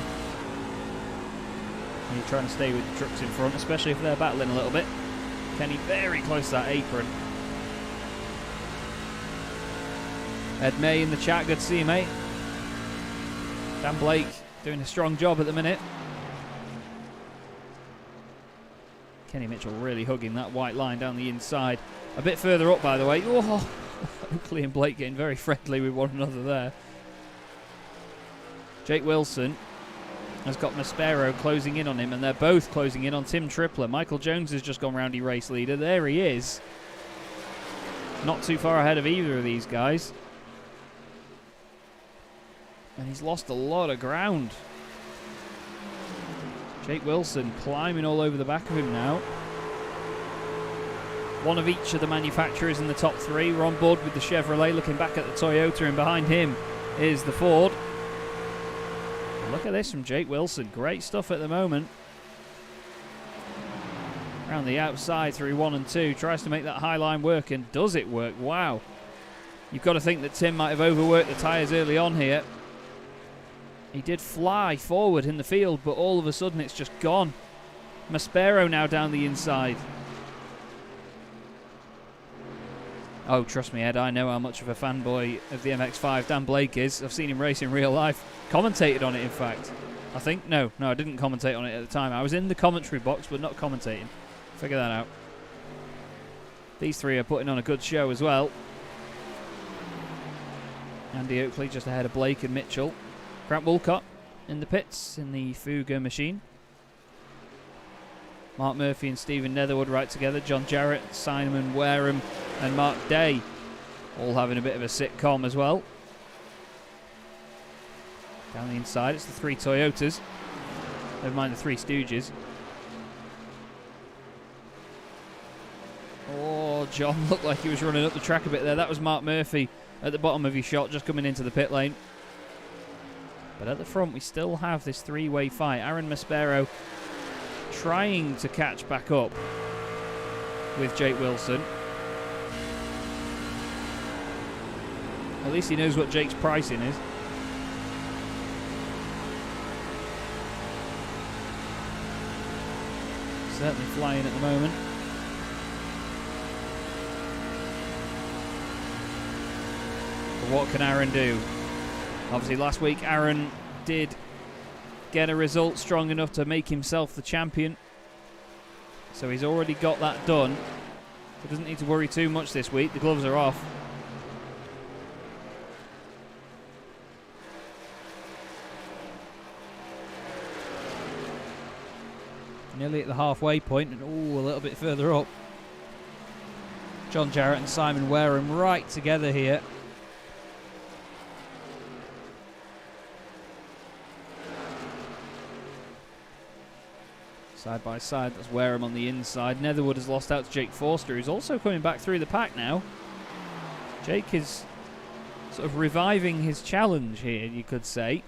you're trying to stay with the trucks in front, especially if they're battling a little bit. Kenny very close to that apron. Ed May in the chat, good to see you, mate. Dan Blake doing a strong job at the minute. Kenny Mitchell really hugging that white line down the inside. A bit further up, by the way. Oh, Oakley and Blake getting very friendly with one another there. Jake Wilson has got Maspero closing in on him, and they're both closing in on Tim Tripler. Michael Jones has just gone round the race leader. There he is. Not too far ahead of either of these guys. And he's lost a lot of ground. Jake Wilson climbing all over the back of him now. One of each of the manufacturers in the top three. We're on board with the Chevrolet, looking back at the Toyota, and behind him is the Ford. And look at this from Jake Wilson. Great stuff at the moment. Around the outside through 1 and 2. Tries to make that high line work, and does it work? Wow. You've got to think that Tim might have overworked the tyres early on here. He did fly forward in the field, but all of a sudden it's just gone. Maspero now down the inside. Oh, trust me, Ed, I know how much of a fanboy of the MX-5 Dan Blake is. I've seen him race in real life. Commentated on it, in fact. I think. No, I didn't commentate on it at the time. I was in the commentary box, but not commentating. Figure that out. These three are putting on a good show as well. Andy Oakley just ahead of Blake and Mitchell. Grant Woolcott in the pits in the Fugger machine. Mark Murphy and Stephen Netherwood right together. John Jarrett, Simon Wareham and Mark Day all having a bit of a sitcom as well. Down the inside, it's the three Toyotas. Never mind the three Stooges. Oh, John looked like he was running up the track a bit there. That was Mark Murphy at the bottom of his shot, just coming into the pit lane. But at the front, we still have this three-way fight. Aaron Maspero trying to catch back up with Jake Wilson. At least he knows what Jake's pricing is. Certainly flying at the moment. But what can Aaron do? Obviously last week Aaron did get a result strong enough to make himself the champion. So he's already got that done. So doesn't need to worry too much this week. The gloves are off. Nearly at the halfway point, and a little bit further up. John Jarrett and Simon Wareham right together here. Side by side, that's Wareham on the inside. Netherwood has lost out to Jake Forster, who's also coming back through the pack now. Jake is sort of reviving his challenge here, you could say.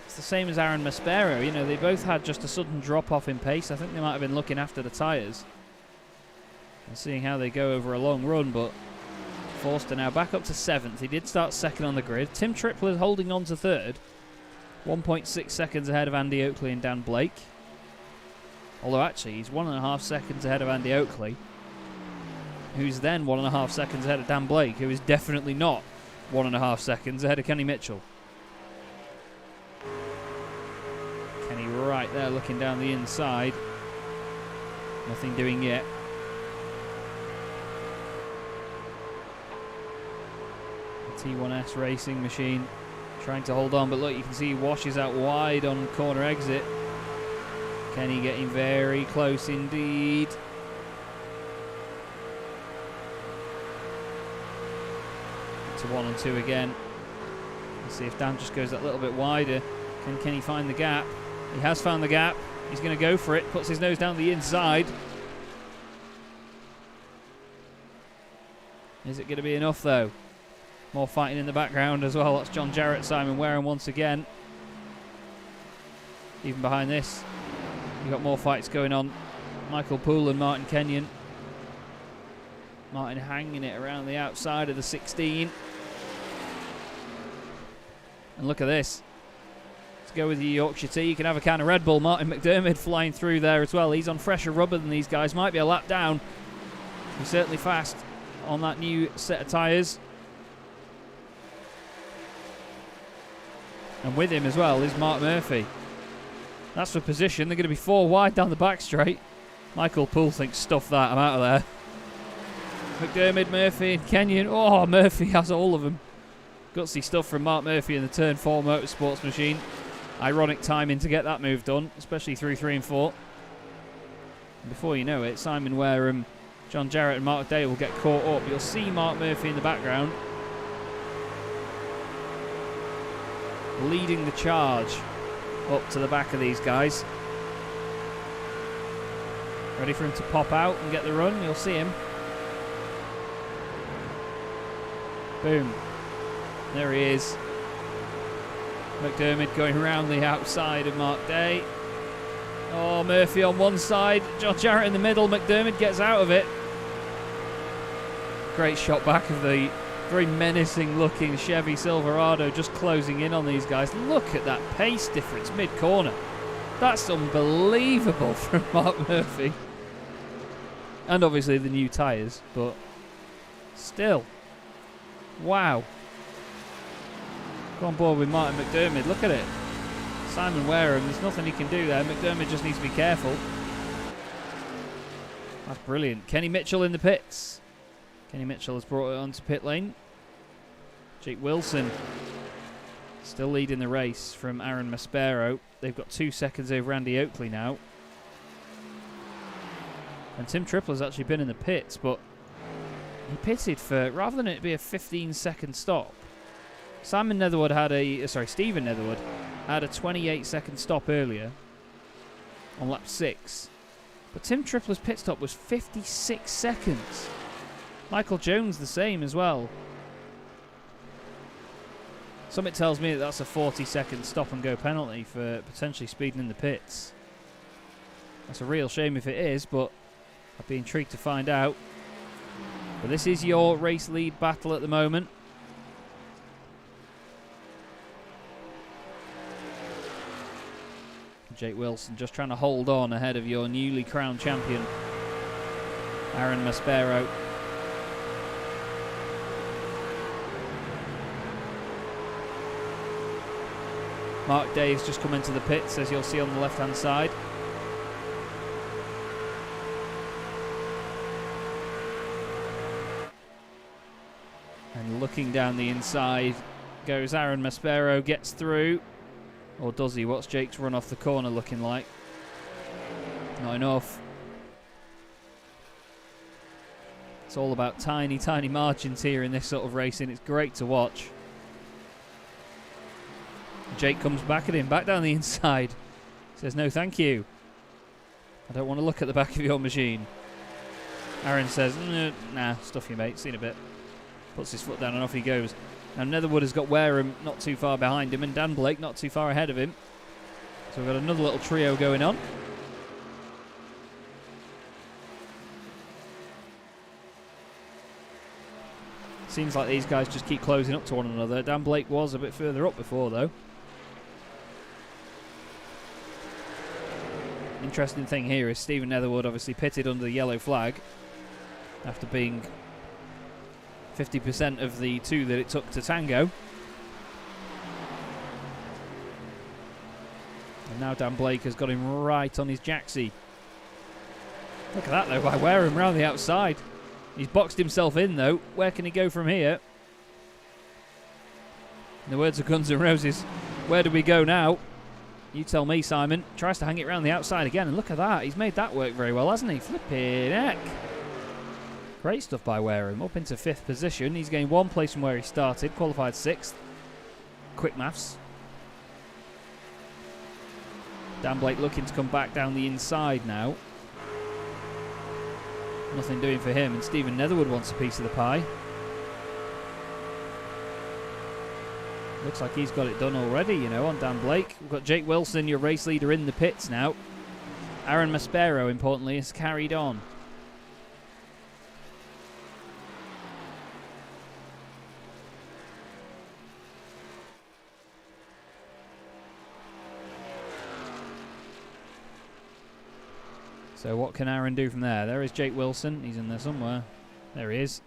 It's the same as Aaron Maspero. You know, they both had just a sudden drop-off in pace. I think they might have been looking after the tyres and seeing how they go over a long run, but Forster now back up to 7th. He did start second on the grid. Tim Triplett holding on to 3rd. 1.6 seconds ahead of Andy Oakley and Dan Blake. Although actually, he's 1.5 seconds ahead of Andy Oakley, who's then 1.5 seconds ahead of Dan Blake, who is definitely not 1.5 seconds ahead of Kenny Mitchell. Kenny right there looking down the inside. Nothing doing yet. The T1S racing machine trying to hold on, but look, you can see he washes out wide on corner exit. Kenny getting very close indeed. To 1 and 2 again. Let's see if Dan just goes that little bit wider. Can Kenny find the gap? He has found the gap. He's going to go for it. Puts his nose down the inside. Is it going to be enough though? More fighting in the background as well. That's John Jarrett, Simon Wareham once again. Even behind this, you've got more fights going on. Michael Poole and Martin Kenyon. Martin hanging it around the outside of the 16. And look at this. To go with your Yorkshire tea, you can have a can of Red Bull. Martin McDermott flying through there as well. He's on fresher rubber than these guys. Might be a lap down. He's certainly fast on that new set of tyres. And with him as well is Mark Murphy. That's for position. They're going to be 4 wide down the back straight. Michael Poole thinks, stuff that, I'm out of there. McDermott, Murphy and Kenyon. Oh, Murphy has all of them. Gutsy stuff from Mark Murphy in the Turn 4 Motorsports machine. Ironic timing to get that move done, especially through 3 and 4. And before you know it, Simon Wareham, John Jarrett and Mark Day will get caught up. You'll see Mark Murphy in the background, leading the charge up to the back of these guys. Ready for him to pop out and get the run. You'll see him. Boom. There he is. McDermott going around the outside of Mark Day. Oh, Murphy on one side. John Jarrett in the middle. McDermott gets out of it. Great shot back of the very menacing looking Chevy Silverado just closing in on these guys. Look at that pace difference mid-corner. That's unbelievable from Mark Murphy. And obviously the new tyres, but still. Wow. Go on board with Martin McDermott. Look at it. Simon Wareham, there's nothing he can do there. McDermott just needs to be careful. That's brilliant. Kenny Mitchell in the pits. Kenny Mitchell has brought it onto pit lane. Jake Wilson still leading the race from Aaron Maspero. They've got 2 seconds over Andy Oakley now. And Tim Trippler's actually been in the pits, but he pitted for, rather than it be a 15-second stop, Stephen Netherwood had a 28-second stop earlier on lap 6. But Tim Trippler's pit stop was 56 seconds. Michael Jones the same as well. Something tells me that that's a 40-second stop-and-go penalty for potentially speeding in the pits. That's a real shame if it is, but I'd be intrigued to find out. But this is your race lead battle at the moment. Jake Wilson just trying to hold on ahead of your newly crowned champion, Aaron Maspero. Mark Dave's just come into the pits, as you'll see on the left-hand side. And looking down the inside goes Aaron Maspero, gets through. Or does he? What's Jake's run off the corner looking like? Not enough. It's all about tiny, tiny margins here in this sort of racing. It's great to watch. Jake comes back at him, back down the inside. Says, no, thank you. I don't want to look at the back of your machine. Aaron says, nah, stuff you, mate. See you in a bit. Puts his foot down and off he goes. Now Netherwood has got Wareham not too far behind him and Dan Blake not too far ahead of him. So we've got another little trio going on. Seems like these guys just keep closing up to one another. Dan Blake was a bit further up before though. Interesting thing here is Stephen Netherwood obviously pitted under the yellow flag after being 50% of the 2 that it took to tango. And now Dan Blake has got him right on his jacksie. Look at that though, by Wareham round the outside. He's boxed himself in though. Where can he go from here? In the words of Guns N' Roses, where do we go now? You tell me, Simon. Tries to hang it round the outside again, and look at that. He's made that work very well, hasn't he? Flippin' heck. Great stuff by Wareham. Up into 5th position. He's gained 1 place from where he started. Qualified 6th. Quick maths. Dan Blake looking to come back down the inside now. Nothing doing for him, and Stephen Netherwood wants a piece of the pie. Looks like he's got it done already, you know, on Dan Blake. We've got Jake Wilson, your race leader, in the pits now. Aaron Maspero, importantly, has carried on. So what can Aaron do from there? There is Jake Wilson. He's in there somewhere. There he is.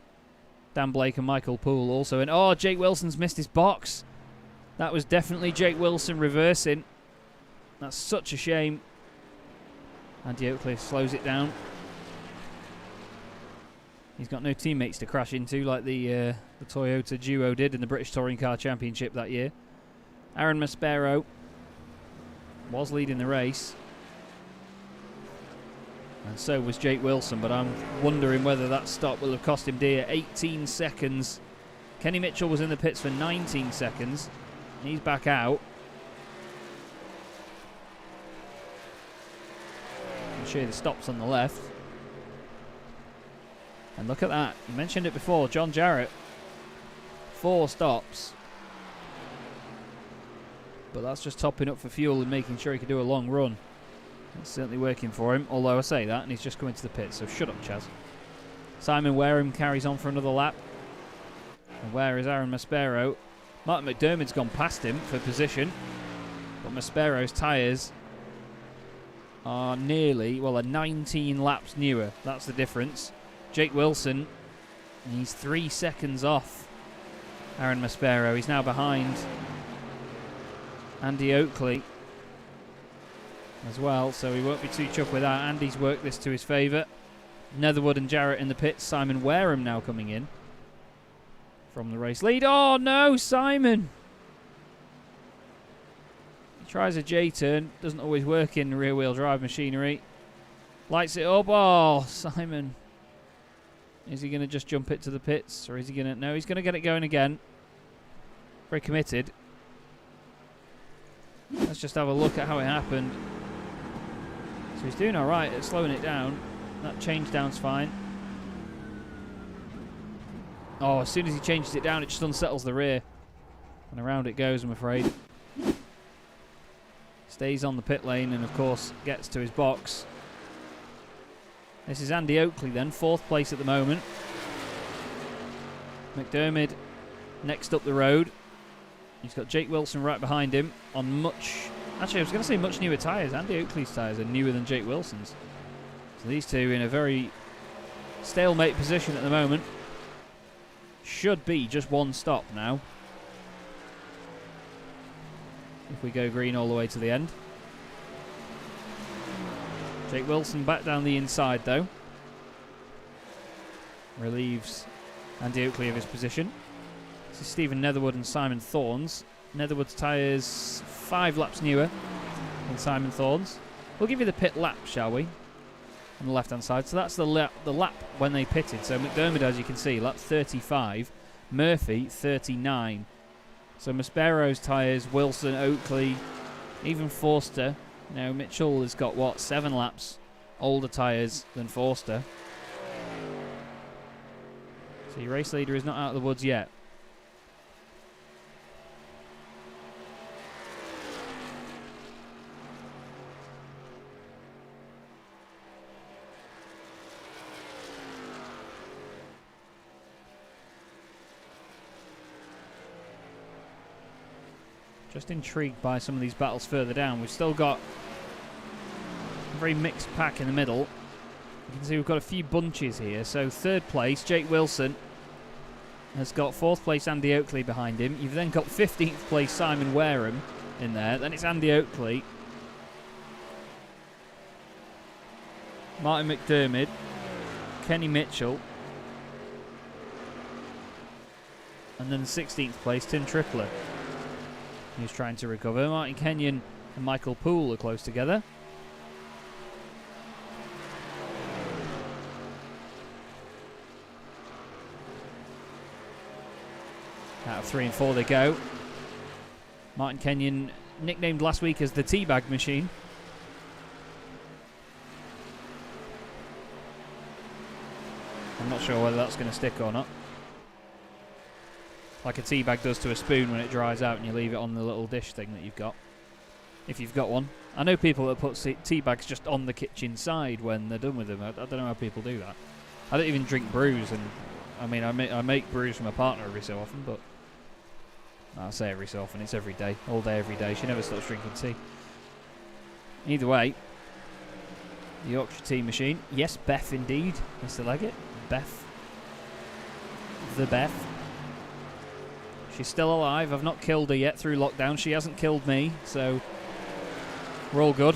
Dan Blake and Michael Poole also in. Oh, Jake Wilson's missed his box. That was definitely Jake Wilson reversing. That's such a shame. Andy Oakley slows it down. He's got no teammates to crash into like the Toyota duo did in the British Touring Car Championship that year. Aaron Maspero was leading the race. And so was Jake Wilson, but I'm wondering whether that stop will have cost him dear. 18 seconds. Kenny Mitchell was in the pits for 19 seconds. He's back out. And show you the stops on the left. And look at that. You mentioned it before. John Jarrett. 4 stops. But that's just topping up for fuel and making sure he can do a long run. It's certainly working for him. Although I say that and he's just coming to the pit. So shut up, Chaz. Simon Wareham carries on for another lap. And where is Aaron Maspero? Martin McDermott's gone past him for position. But Maspero's tyres are nearly, well, 19 laps newer. That's the difference. Jake Wilson, he's 3 seconds off Aaron Maspero. He's now behind Andy Oakley as well, so he won't be too chuffed with that. Andy's worked this to his favour. Netherwood and Jarrett in the pits. Simon Wareham now coming in from the race lead. Oh no, Simon! He tries a J-turn, doesn't always work in rear-wheel drive machinery. Lights it up. Oh, Simon. Is he going to just jump it to the pits? Or is he going to... No, he's going to get it going again. Very committed. Let's just have a look at how it happened. So he's doing alright at slowing it down. That change down's fine. Oh, as soon as he changes it down, it just unsettles the rear. And around it goes, I'm afraid. Stays on the pit lane and, of course, gets to his box. This is Andy Oakley then, 4th place at the moment. McDermott next up the road. He's got Jake Wilson right behind him on much... Actually, I was going to say much newer tyres. Andy Oakley's tyres are newer than Jake Wilson's. So these two in a very stalemate position at the moment. Should be just 1 stop now. If we go green all the way to the end. Jake Wilson back down the inside though. Relieves Andy Oakley of his position. This is Stephen Netherwood and Simon Thorns. Netherwood's tyres 5 laps newer than Simon Thorns. We'll give you the pit lap, shall we? On the left hand side. So that's the lap when they pitted. So McDermott, as you can see, lap 35. Murphy 39. So Maspero's tyres, Wilson, Oakley, even Forster. Now Mitchell has got, what, 7 laps older tyres than Forster. So your race leader is not out of the woods yet. Just intrigued by some of these battles further down. We've still got a very mixed pack in the middle. You can see we've got a few bunches here. So 3rd place, Jake Wilson has got 4th place Andy Oakley behind him. You've then got 15th place Simon Wareham in there. Then it's Andy Oakley, Martin McDermott, Kenny Mitchell, and then 16th place Tim Tripler. He's trying to recover. Martin Kenyon and Michael Poole are close together. Out of 3 and 4 they go. Martin Kenyon, nicknamed last week as the teabag machine. I'm not sure whether that's going to stick or not. Like a tea bag does to a spoon when it dries out and you leave it on the little dish thing that you've got. If you've got one. I know people that put tea bags just on the kitchen side when they're done with them. I don't know how people do that. I don't even drink brews, and I mean I make brews for my partner every so often, but I say every so often, it's every day. All day, every day. She never stops drinking tea. Either way, the Yorkshire tea machine. Yes, Beth indeed, Mr. Leggett. Beth. The Beth. She's still alive. I've not killed her yet through lockdown. She hasn't killed me, so we're all good.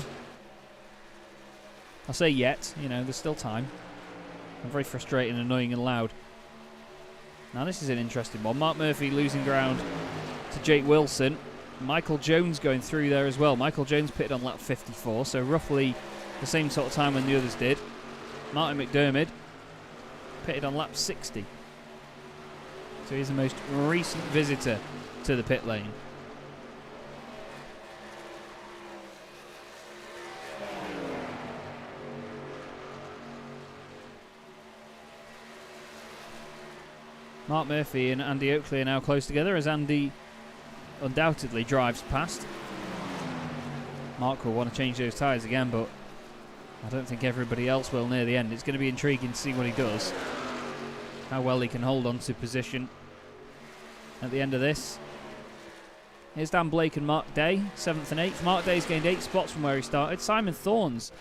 I say yet, you know, there's still time. I'm very frustrating, annoying and loud. Now this is an interesting one. Mark Murphy losing ground to Jake Wilson. Michael Jones going through there as well. Michael Jones pitted on lap 54, so roughly the same sort of time when the others did. Martin McDermott pitted on lap 60. So he's the most recent visitor to the pit lane. Mark Murphy and Andy Oakley are now close together as Andy undoubtedly drives past. Mark will want to change those tyres again, but I don't think everybody else will near the end. It's going to be intriguing to see what he does, how well he can hold on to position at the end of this. Here's Dan Blake and Mark Day, 7th and 8th. Mark Day's gained 8 spots from where he started. Simon Thorns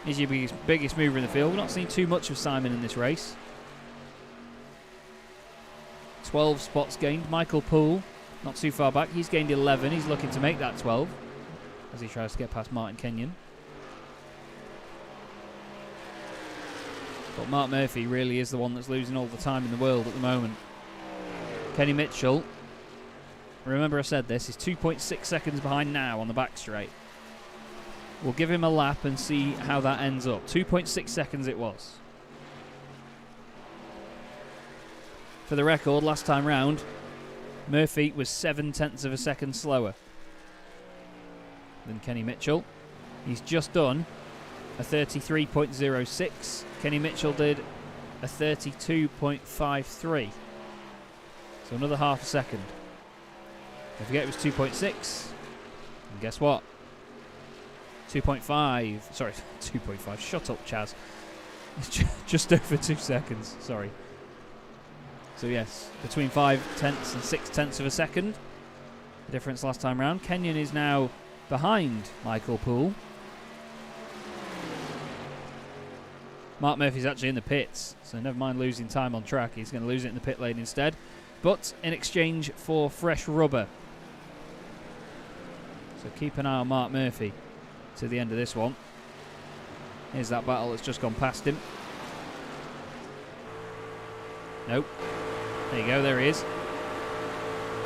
is your biggest mover in the field. We're not seeing too much of Simon in this race. 12 spots gained. Michael Poole, not too far back. He's gained 11. He's looking to make that 12 as he tries to get past Martin Kenyon. But Mark Murphy really is the one that's losing all the time in the world at the moment. Kenny Mitchell, remember I said this, is 2.6 seconds behind now on the back straight. We'll give him a lap and see how that ends up. 2.6 seconds it was. For the record, last time round, Murphy was 0.7 of a second slower than Kenny Mitchell. He's just done a 33.06. Kenny Mitchell did a 32.53. So another half a second. Don't forget it was 2.6. And guess what? 2.5. Sorry, 2.5. Shut up, Chaz. Just over 2 seconds. Sorry. So yes, between 5/10 and 6/10 of a second. The difference last time round. Kenyon is now behind Michael Poole. Mark Murphy's actually in the pits, so never mind losing time on track. He's going to lose it in the pit lane instead, but in exchange for fresh rubber. So keep an eye on Mark Murphy to the end of this one. Here's that battle that's just gone past him. Nope. There you go, there he is.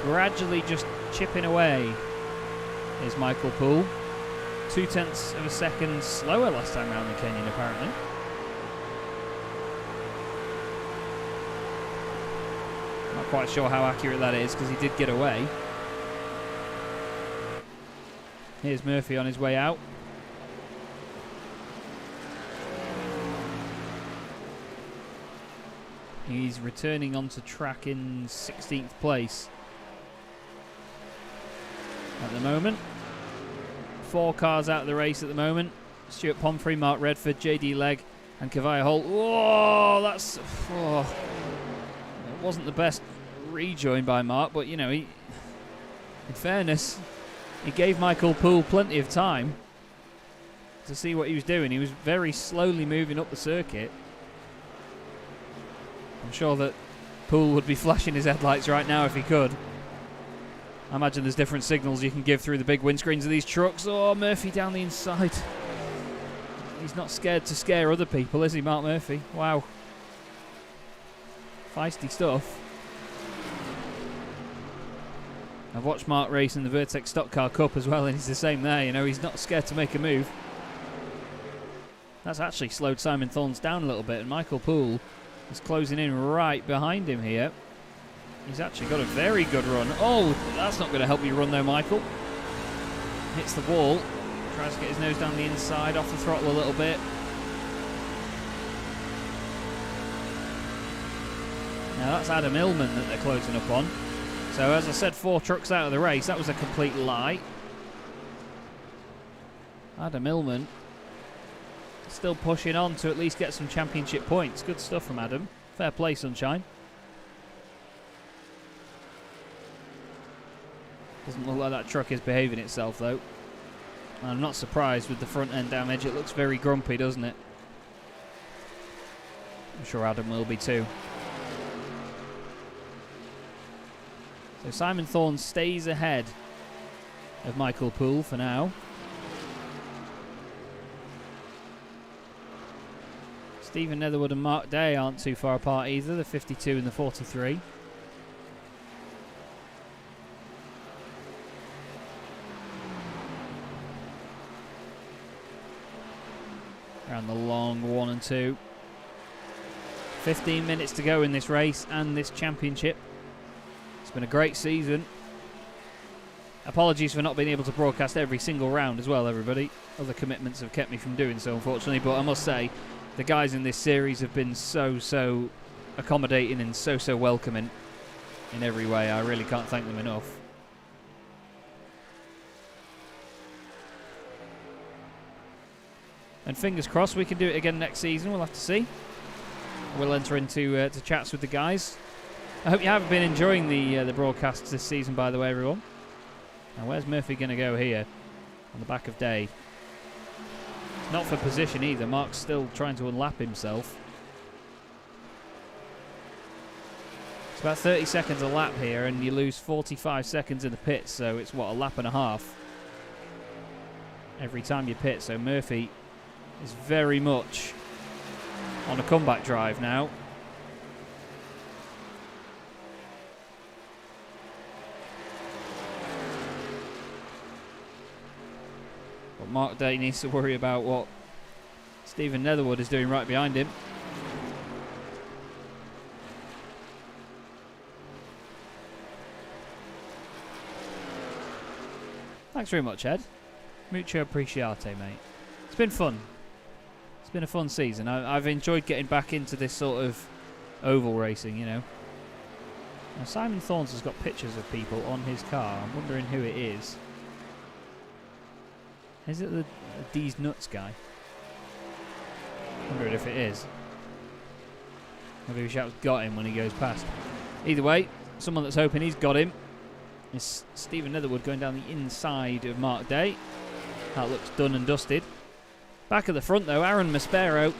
Gradually just chipping away is Michael Poole. 0.2 of a second slower last time round than Kenyon, apparently. Not quite sure how accurate that is because he did get away. Here's Murphy on his way out. He's returning onto track in 16th place at the moment. 4 cars out of the race at the moment. Stuart Pomfrey, Mark Redford, JD Legg and Kavaya Holt. Whoa, that's... Oh. It wasn't the best rejoin by Mark, but, you know, in fairness, he gave Michael Poole plenty of time to see what he was doing. He was very slowly moving up the circuit. I'm sure that Poole would be flashing his headlights right now if he could. I imagine there's different signals you can give through the big windscreens of these trucks. Oh, Murphy down the inside. He's not scared to scare other people, is he, Mark Murphy? Wow. Feisty stuff. I've watched Mark race in the Vertex Stock Car Cup as well, and he's the same there. You know, he's not scared to make a move. That's actually slowed Simon Thorns down a little bit, and Michael Poole is closing in right behind him here. He's actually got a very good run. Oh, that's not going to help you run though, Michael. Hits the wall. Tries to get his nose down the inside, off the throttle a little bit. Now that's Adam Illman that they're closing up on. So as I said, 4 trucks out of the race. That was a complete lie. Adam Illman still pushing on to at least get some championship points. Good stuff from Adam. Fair play, sunshine. Doesn't look like that truck is behaving itself though. I'm not surprised with the front end damage. It looks very grumpy, doesn't it? I'm sure Adam will be too. So Simon Thorns stays ahead of Michael Poole for now. Stephen Netherwood and Mark Day aren't too far apart either, the 52 and the 43. Around the long 1 and 2. 15 minutes to go in this race and this championship. It's been a great season. Apologies for not being able to broadcast every single round as well, everybody. Other commitments have kept me from doing so, unfortunately, but I must say, the guys in this series have been so accommodating and so welcoming in every way. I really can't thank them enough. And fingers crossed we can do it again next season. We'll have to see. We'll enter into to chats with the guys. I hope you have been enjoying the broadcasts this season, by the way, everyone. Now, where's Murphy going to go here? On the back of Day. Not for position either. Mark's still trying to unlap himself. It's about 30 seconds a lap here, and you lose 45 seconds in the pits, so it's, what, a lap and a half every time you pit. So Murphy is very much on a comeback drive now. But Mark Day needs to worry about what Stephen Netherwood is doing right behind him. Thanks very much, Ed. Mucho appreciate, mate. It's been fun. It's been a fun season. I've enjoyed getting back into this sort of oval racing, you know. Now, Simon Thorns has got pictures of people on his car. I'm wondering who it is. Is it the D's Nuts guy? Wondering if it is. Maybe we shout got him when he goes past. Either way, someone that's hoping he's got him is Stephen Netherwood going down the inside of Mark Day. That looks done and dusted. Back at the front though, Aaron Maspero.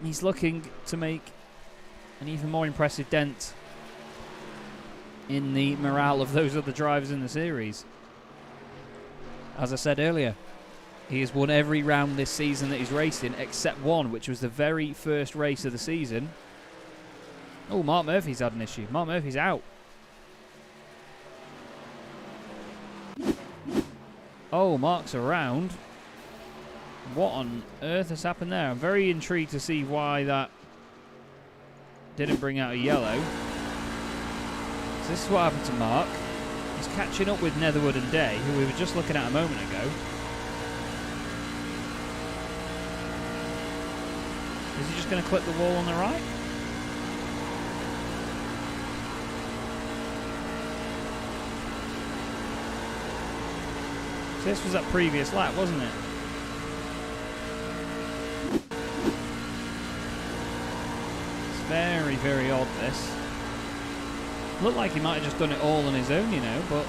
He's looking to make an even more impressive dent in the morale of those other drivers in the series. As I said earlier, he has won every round this season that he's raced in except one, which was the very first race of the season. Oh, Mark Murphy's had an issue. Mark Murphy's out. Oh, Mark's around. What on earth has happened there? I'm very intrigued to see why that didn't bring out a yellow. So this is what happened to Mark. He's catching up with Netherwood and Day, who we were just looking at a moment ago. Is he just going to clip the wall on the right? So this was that previous lap, wasn't it? It's very odd, this. Looked like he might have just done it all on his own, you know, but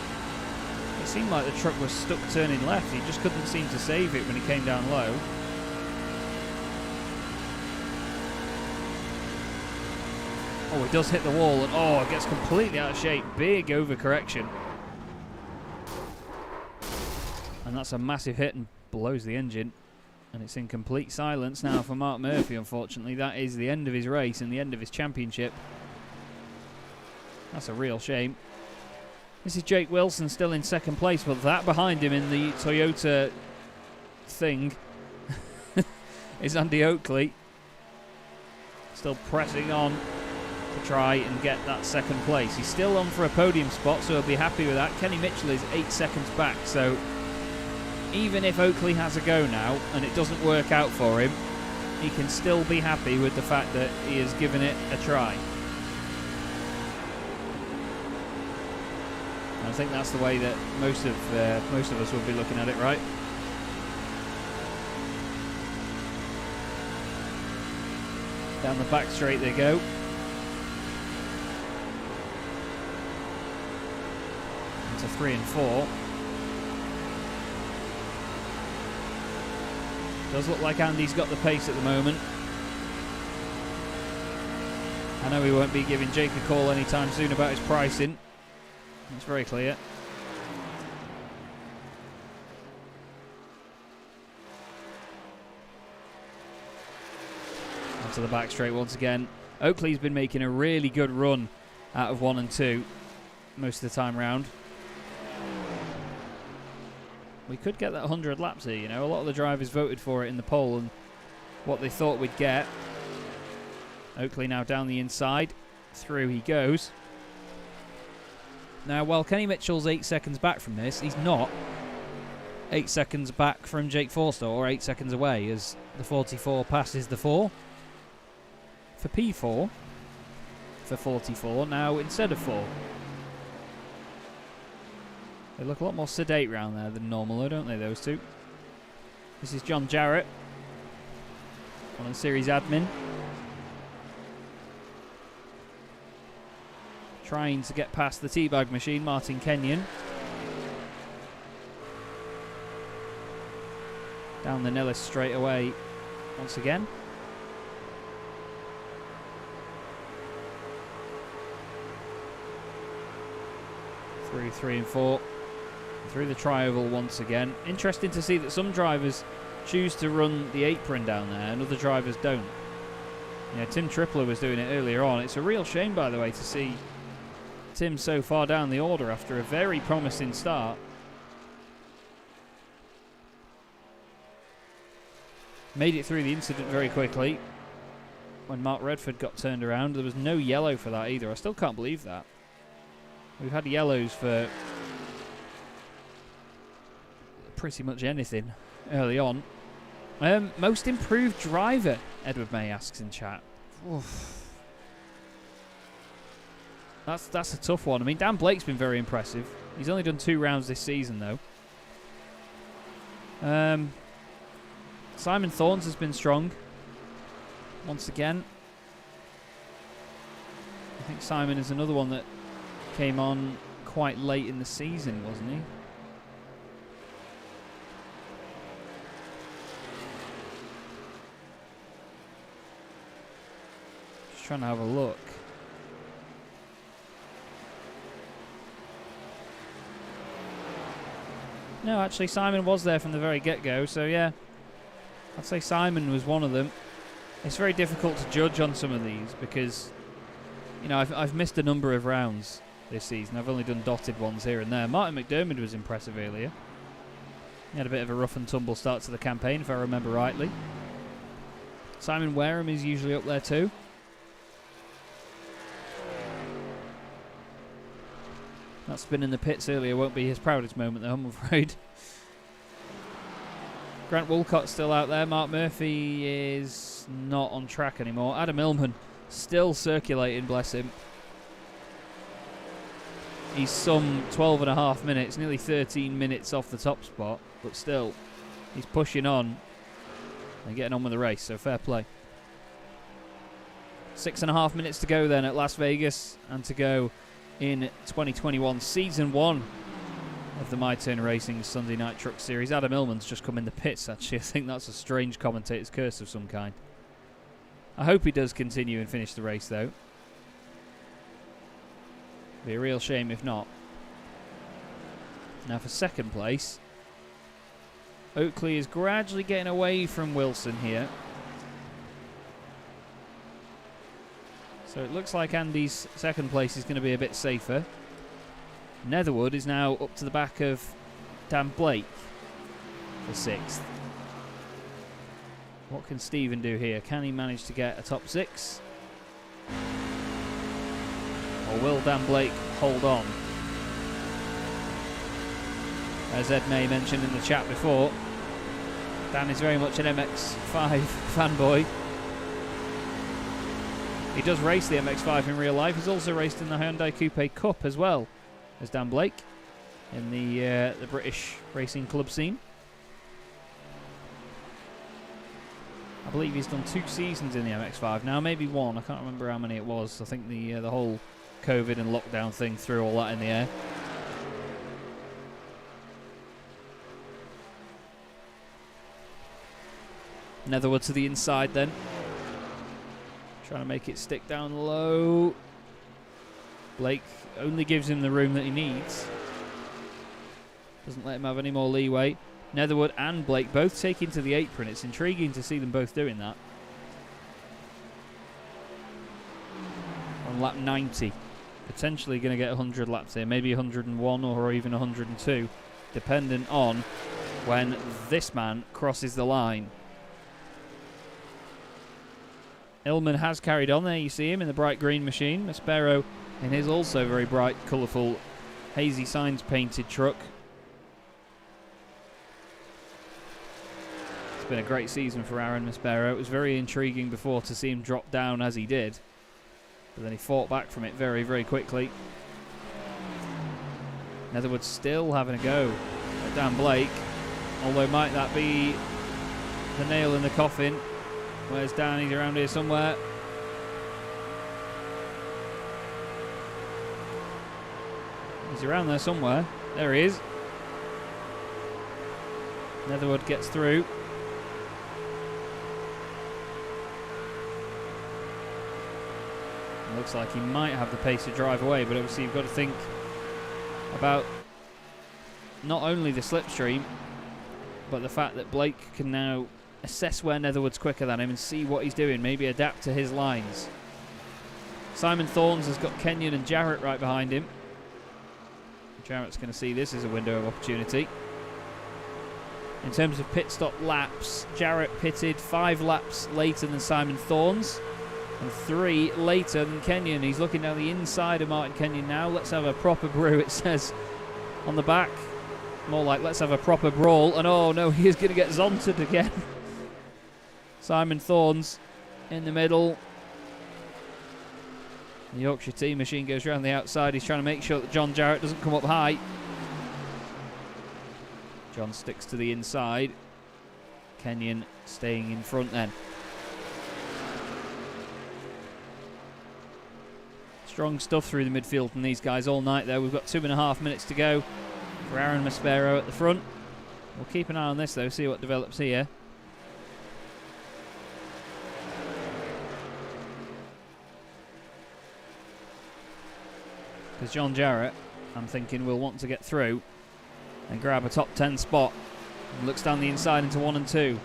it seemed like the truck was stuck turning left. He just couldn't seem to save it when he came down low. Oh, he does hit the wall, and oh, it gets completely out of shape. Big overcorrection. And that's a massive hit and blows the engine. And it's in complete silence now for Mark Murphy, unfortunately. That is the end of his race and the end of his championship. That's a real shame. This is Jake Wilson still in second place, but that behind him in the Toyota thing is Andy Oakley. Still pressing on to try and get that second place. He's still on for a podium spot, so he'll be happy with that. Kenny Mitchell is 8 seconds back, so even if Oakley has a go now and it doesn't work out for him, he can still be happy with the fact that he has given it a try. I think that's the way that most of us will be looking at it, right? Down the back straight they go. Into 3 and 4. Does look like Andy's got the pace at the moment. I know we won't be giving Jake a call anytime soon about his pricing. It's very clear. Onto the back straight once again. Oakley's been making a really good run out of 1 and 2 most of the time round. We could get that 100 laps here, you know. A lot of the drivers voted for it in the poll and what they thought we'd get. Oakley now down the inside. Through he goes. Now, while Kenny Mitchell's 8 seconds back from this, he's not 8 seconds back from Jake Forster, or 8 seconds away, as the 44 passes the 4. for P4 for 44 now instead of 4. They look a lot more sedate round there than normal though, don't they, those two? This is John Jarrett, one of the series admin, trying to get past the teabag machine, Martin Kenyon. Down the Nellis straight away once again. Through 3 and 4. Through the tri-oval once again. Interesting to see that some drivers choose to run the apron down there and other drivers don't. Yeah, Tim Tripler was doing it earlier on. It's a real shame, by the way, to see Tim so far down the order after a very promising start. Made it through the incident very quickly. When Mark Redford got turned around, there was no yellow for that either. I still can't believe that. We've had yellows for pretty much anything early on. Most improved driver, Edward May asks in chat. Oof. That's a tough one. I mean, Dan Blake's been very impressive. He's only done 2 rounds this season, though. Simon Thorns has been strong once again. I think Simon is another one that came on quite late in the season, wasn't he? Just trying to have a look. No, actually Simon was there from the very get-go, so yeah. I'd say Simon was one of them. It's very difficult to judge on some of these because, you know, I've missed a number of rounds this season. I've only done dotted ones here and there. Martin McDermott was impressive earlier. He had a bit of a rough and tumble start to the campaign, if I remember rightly. Simon Wareham is usually up there too. That spin in the pits earlier won't be his proudest moment though, I'm afraid. Grant Woolcott's still out there. Mark Murphy is not on track anymore. Adam Illman still circulating, bless him. He's some 12 and a half minutes, nearly 13 minutes off the top spot, but still, he's pushing on and getting on with the race, so fair play. 6.5 minutes to go then at Las Vegas, and to go in 2021 Season 1 of the MyTurnRacing Sunday Night Trucks series. Adam Illman's just come in the pits, actually. I think that's a strange commentator's curse of some kind. I hope he does continue and finish the race, though. Be a real shame if not. Now for second place, Oakley is gradually getting away from Wilson here. So it looks like Andy's second place is going to be a bit safer. Netherwood is now up to the back of Dan Blake for 6th. What can Stephen do here? Can he manage to get a top 6? Or will Dan Blake hold on? As Ed May mentioned in the chat before, Dan is very much an MX-5 fanboy. He does race the MX-5 in real life. He's also raced in the Hyundai Coupe Cup as well as Dan Blake in the British racing club scene. I believe he's done 2 seasons in the MX-5 now, maybe 1. I can't remember how many it was. I think the whole COVID and lockdown thing threw all that in the air. Netherwood to the inside then. Trying to make it stick down low. Blake only gives him the room that he needs. Doesn't let him have any more leeway. Netherwood and Blake both taking to the apron. It's intriguing to see them both doing that. On lap 90. Potentially going to get 100 laps here. Maybe 101 or even 102. Dependent on when this man crosses the line. Illman has carried on there. You see him in the bright green machine. Maspero in his also very bright, colourful, hazy signs painted truck. been a great season for Aaron Maspero. It was very intriguing before to see him drop down as he did. But then he fought back from it very, very quickly. Netherwood still having a go at Dan Blake. Although might that be the nail in the coffin? Where's Dan? He's around here somewhere. He's around there somewhere. There he is. Netherwood gets through. It looks like he might have the pace to drive away, but obviously you've got to think about not only the slipstream, but the fact that Blake can now assess where Netherwood's quicker than him and see what he's doing, maybe adapt to his lines. Simon Thorns has got Kenyon and Jarrett right behind him. Jarrett's going to see this as a window of opportunity. In terms of pit stop laps, Jarrett pitted 5 laps later than Simon Thorns and 3 later than Kenyon. He's looking down the inside of Martin Kenyon now. Let's have a proper brew, it says on the back. More like, let's have a proper brawl. And oh no, he is going to get zonted again. Simon Thorns in the middle. The Yorkshire team machine goes around the outside. He's trying to make sure that John Jarrett doesn't come up high. John sticks to the inside. Kenyon staying in front then. Strong stuff through the midfield from these guys all night there. We've got 2.5 minutes to go for Aaron Maspero at the front. We'll keep an eye on this though, see what develops here. Because John Jarrett, I'm thinking, will want to get through and grab a top 10 spot. And looks down the inside into 1 and 2.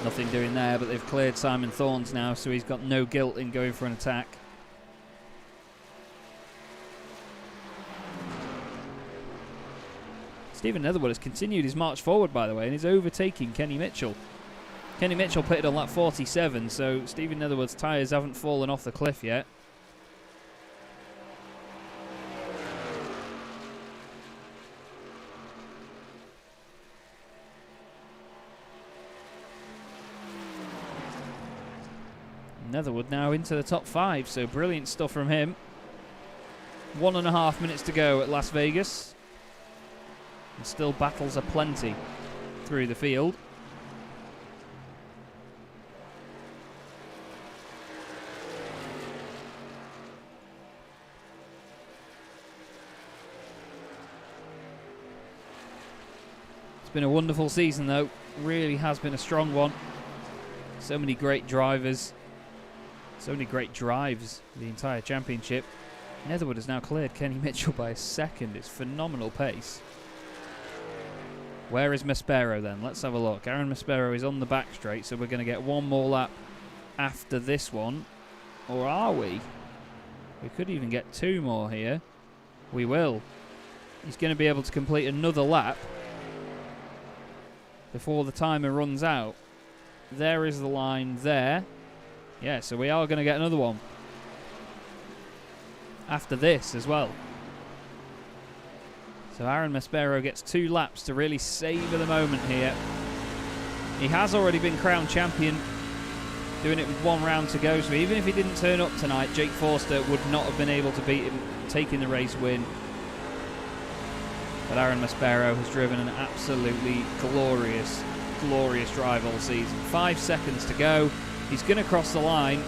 Nothing doing there, but they've cleared Simon Thorns now, so he's got no guilt in going for an attack. Stephen Netherwood has continued his march forward, by the way, and is overtaking Kenny Mitchell. Kenny Mitchell pitted on lap 47, so Stephen Netherwood's tyres haven't fallen off the cliff yet. Netherwood now into the top 5, so brilliant stuff from him. 1.5 minutes to go at Las Vegas. And still battles aplenty through the field. It's been a wonderful season though, really has been a strong one. So many great drivers. So many great drives the entire championship. Netherwood has now cleared Kenny Mitchell by a second. It's phenomenal pace. Where is Maspero then? Let's have a look. Aaron Maspero is on the back straight, so we're going to get one more lap after this one. Or are we? We could even get 2 more here. We will. He's going to be able to complete another lap before the timer runs out. There is the line there. Yeah, so we are going to get another one after this as well. So Aaron Maspero gets 2 laps to really savour the moment here. He has already been crowned champion, doing it with 1 round to go. So even if he didn't turn up tonight, Jake Forster would not have been able to beat him, taking the race win. But Aaron Maspero has driven an absolutely glorious, glorious drive all season. 5 seconds to go. He's going to cross the line,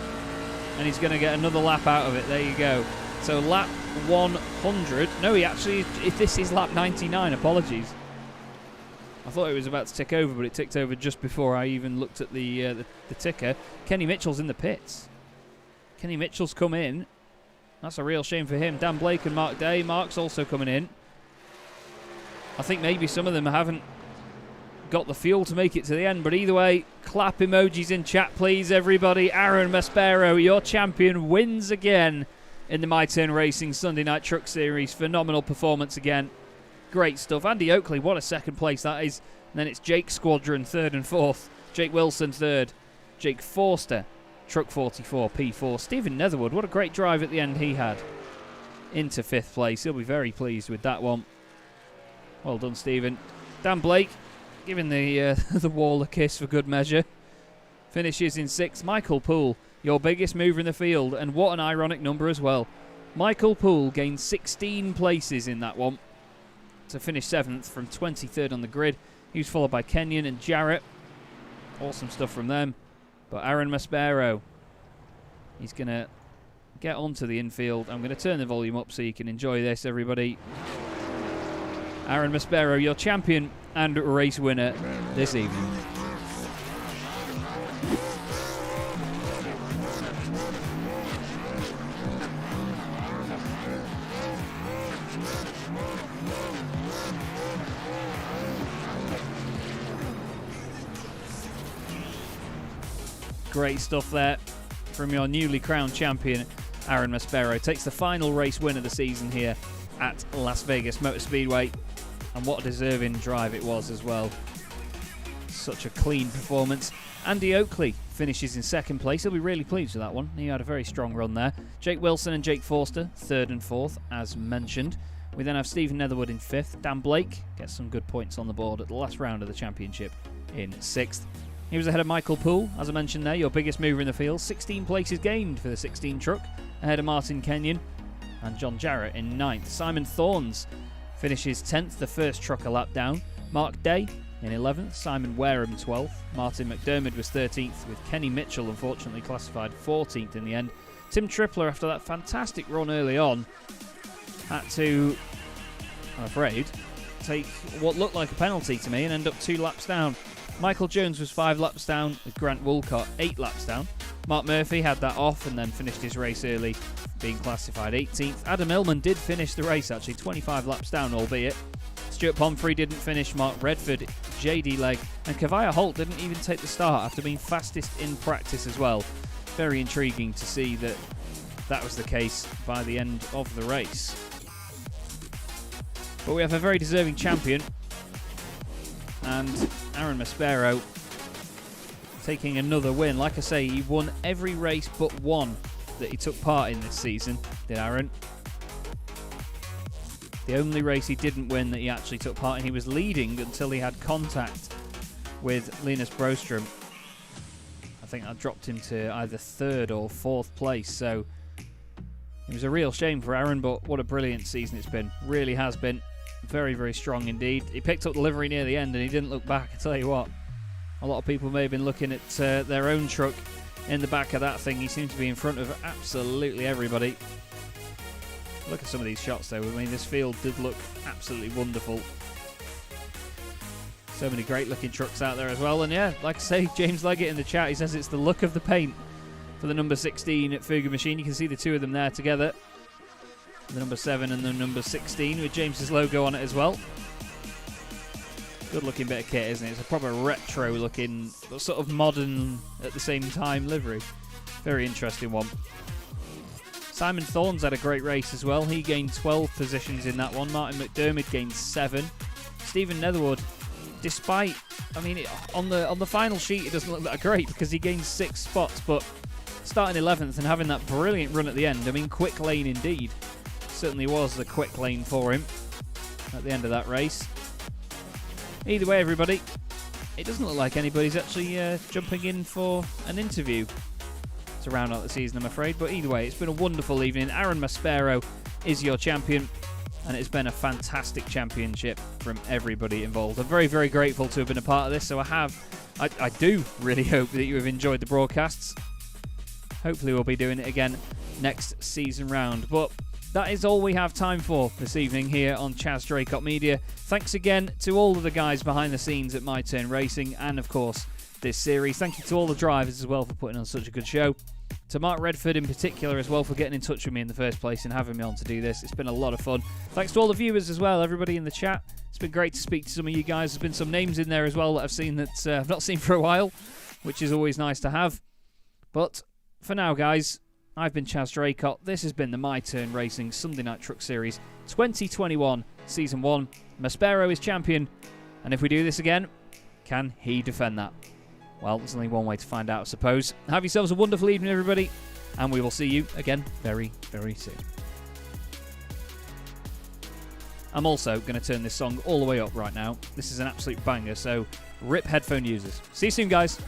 and he's going to get another lap out of it. There you go. So lap 100. No, this is lap 99. Apologies. I thought it was about to tick over, but it ticked over just before I even looked at the ticker. Kenny Mitchell's in the pits. Kenny Mitchell's come in. That's a real shame for him. Dan Blake and Mark Day. Mark's also coming in. I think maybe some of them haven't got the fuel to make it to the end, but either way, clap emojis in chat, please, everybody. Aaron Maspero, your champion, wins again in the MyTurnRacing Sunday Night Truck Series. Phenomenal performance again. Great stuff. Andy Oakley, what a second place that is. And then it's Jake Squadron, 3rd and 4th. Jake Wilson, 3rd. Jake Forster, Truck 44, P4. Stephen Netherwood, what a great drive at the end he had. into 5th place. He'll be very pleased with that one. Well done, Stephen. Dan Blake giving the the wall a kiss for good measure. Finishes in 6th. Michael Poole, your biggest mover in the field, and what an ironic number as well. Michael Poole gained 16 places in that one to finish 7th from 23rd on the grid. He was followed by Kenyon and Jarrett. Awesome stuff from them. But Aaron Maspero, he's going to get onto the infield. I'm going to turn the volume up so you can enjoy this, everybody. Aaron Maspero, your champion and race winner this evening. Great stuff there from your newly crowned champion, Aaron Maspero. Takes the final race win of the season here at Las Vegas Motor Speedway. And what a deserving drive it was as well. Such a clean performance. Andy Oakley finishes in 2nd place. He'll be really pleased with that one. He had a very strong run there. Jake Wilson and Jake Forster, 3rd and 4th, as mentioned. We then have Stephen Netherwood in 5th. Dan Blake gets some good points on the board at the last round of the championship in 6th. He was ahead of Michael Poole, as I mentioned there, your biggest mover in the field. 16 places gained for the 16 truck, ahead of Martin Kenyon and John Jarrett in 9th. Simon Thorns finishes 10th, the first truck a lap down. Mark Day in 11th, Simon Wareham 12th. Martin McDermott was 13th, with Kenny Mitchell unfortunately classified 14th in the end. Tim Tripler, after that fantastic run early on, had to, I'm afraid, take what looked like a penalty to me and end up 2 laps down. Michael Jones was 5 laps down, with Grant Woolcott 8 laps down. Mark Murphy had that off and then finished his race early, being classified 18th. Adam Illman did finish the race, actually, 25 laps down, albeit. Stuart Pomfrey didn't finish, Mark Redford, JD Legg, and Kavaya Holt didn't even take the start after being fastest in practice as well. Very intriguing to see that that was the case by the end of the race. But we have a very deserving champion, and Aaron Maspero taking another win. Like I say, he won every race but one that he took part in this season, did Aaron. The only race he didn't win that he actually took part in, he was leading until he had contact with Linus Broström. I think that dropped him to either 3rd or 4th place, so it was a real shame for Aaron, but what a brilliant season it's been. Really has been. Very, very strong indeed. He picked up the livery near the end and he didn't look back. I tell you what, a lot of people may have been looking at their own truck in the back of that thing. He seemed to be in front of absolutely everybody. Look at some of these shots though. I mean, this field did look absolutely wonderful. So many great looking trucks out there as well. And yeah, like I say, James Leggett in the chat, he says it's the look of the paint for the number 16 at Fuga Machine. You can see the two of them there together. The number 7 and the number 16 with James's logo on it as well. Good looking bit of kit, isn't it? It's a proper retro looking, but sort of modern at the same time livery. Very interesting one. Simon Thorns had a great race as well. He gained 12 positions in that one. Martin McDermott gained 7. Stephen Netherwood, despite, I mean, on the final sheet it doesn't look that great because he gained 6 spots, but starting 11th and having that brilliant run at the end, I mean, quick lane indeed. Certainly was the quick lane for him at the end of that race. Either way, everybody, it doesn't look like anybody's actually jumping in for an interview to round out the season, I'm afraid. But either way, it's been a wonderful evening. Aaron Maspero is your champion, and it's been a fantastic championship from everybody involved. I'm very, very grateful to have been a part of this. So I do really hope that you have enjoyed the broadcasts. Hopefully we'll be doing it again next season round. But that is all we have time for this evening here on Chaz Draycott Media. Thanks again to all of the guys behind the scenes at MyTurnRacing and, of course, this series. Thank you to all the drivers as well for putting on such a good show. To Mark Redford in particular as well for getting in touch with me in the first place and having me on to do this. It's been a lot of fun. Thanks to all the viewers as well, everybody in the chat. It's been great to speak to some of you guys. There's been some names in there as well that I've seen that I've not seen for a while, which is always nice to have. But for now, guys, I've been Chaz Draycott. This has been the MyTurnRacing Sunday Night Trucks Series 2021 Season 1. Maspero is champion, and if we do this again, can he defend that? Well, there's only one way to find out, I suppose. Have yourselves a wonderful evening, everybody, and we will see you again very, very soon. I'm also going to turn this song all the way up right now. This is an absolute banger, so rip headphone users. See you soon, guys.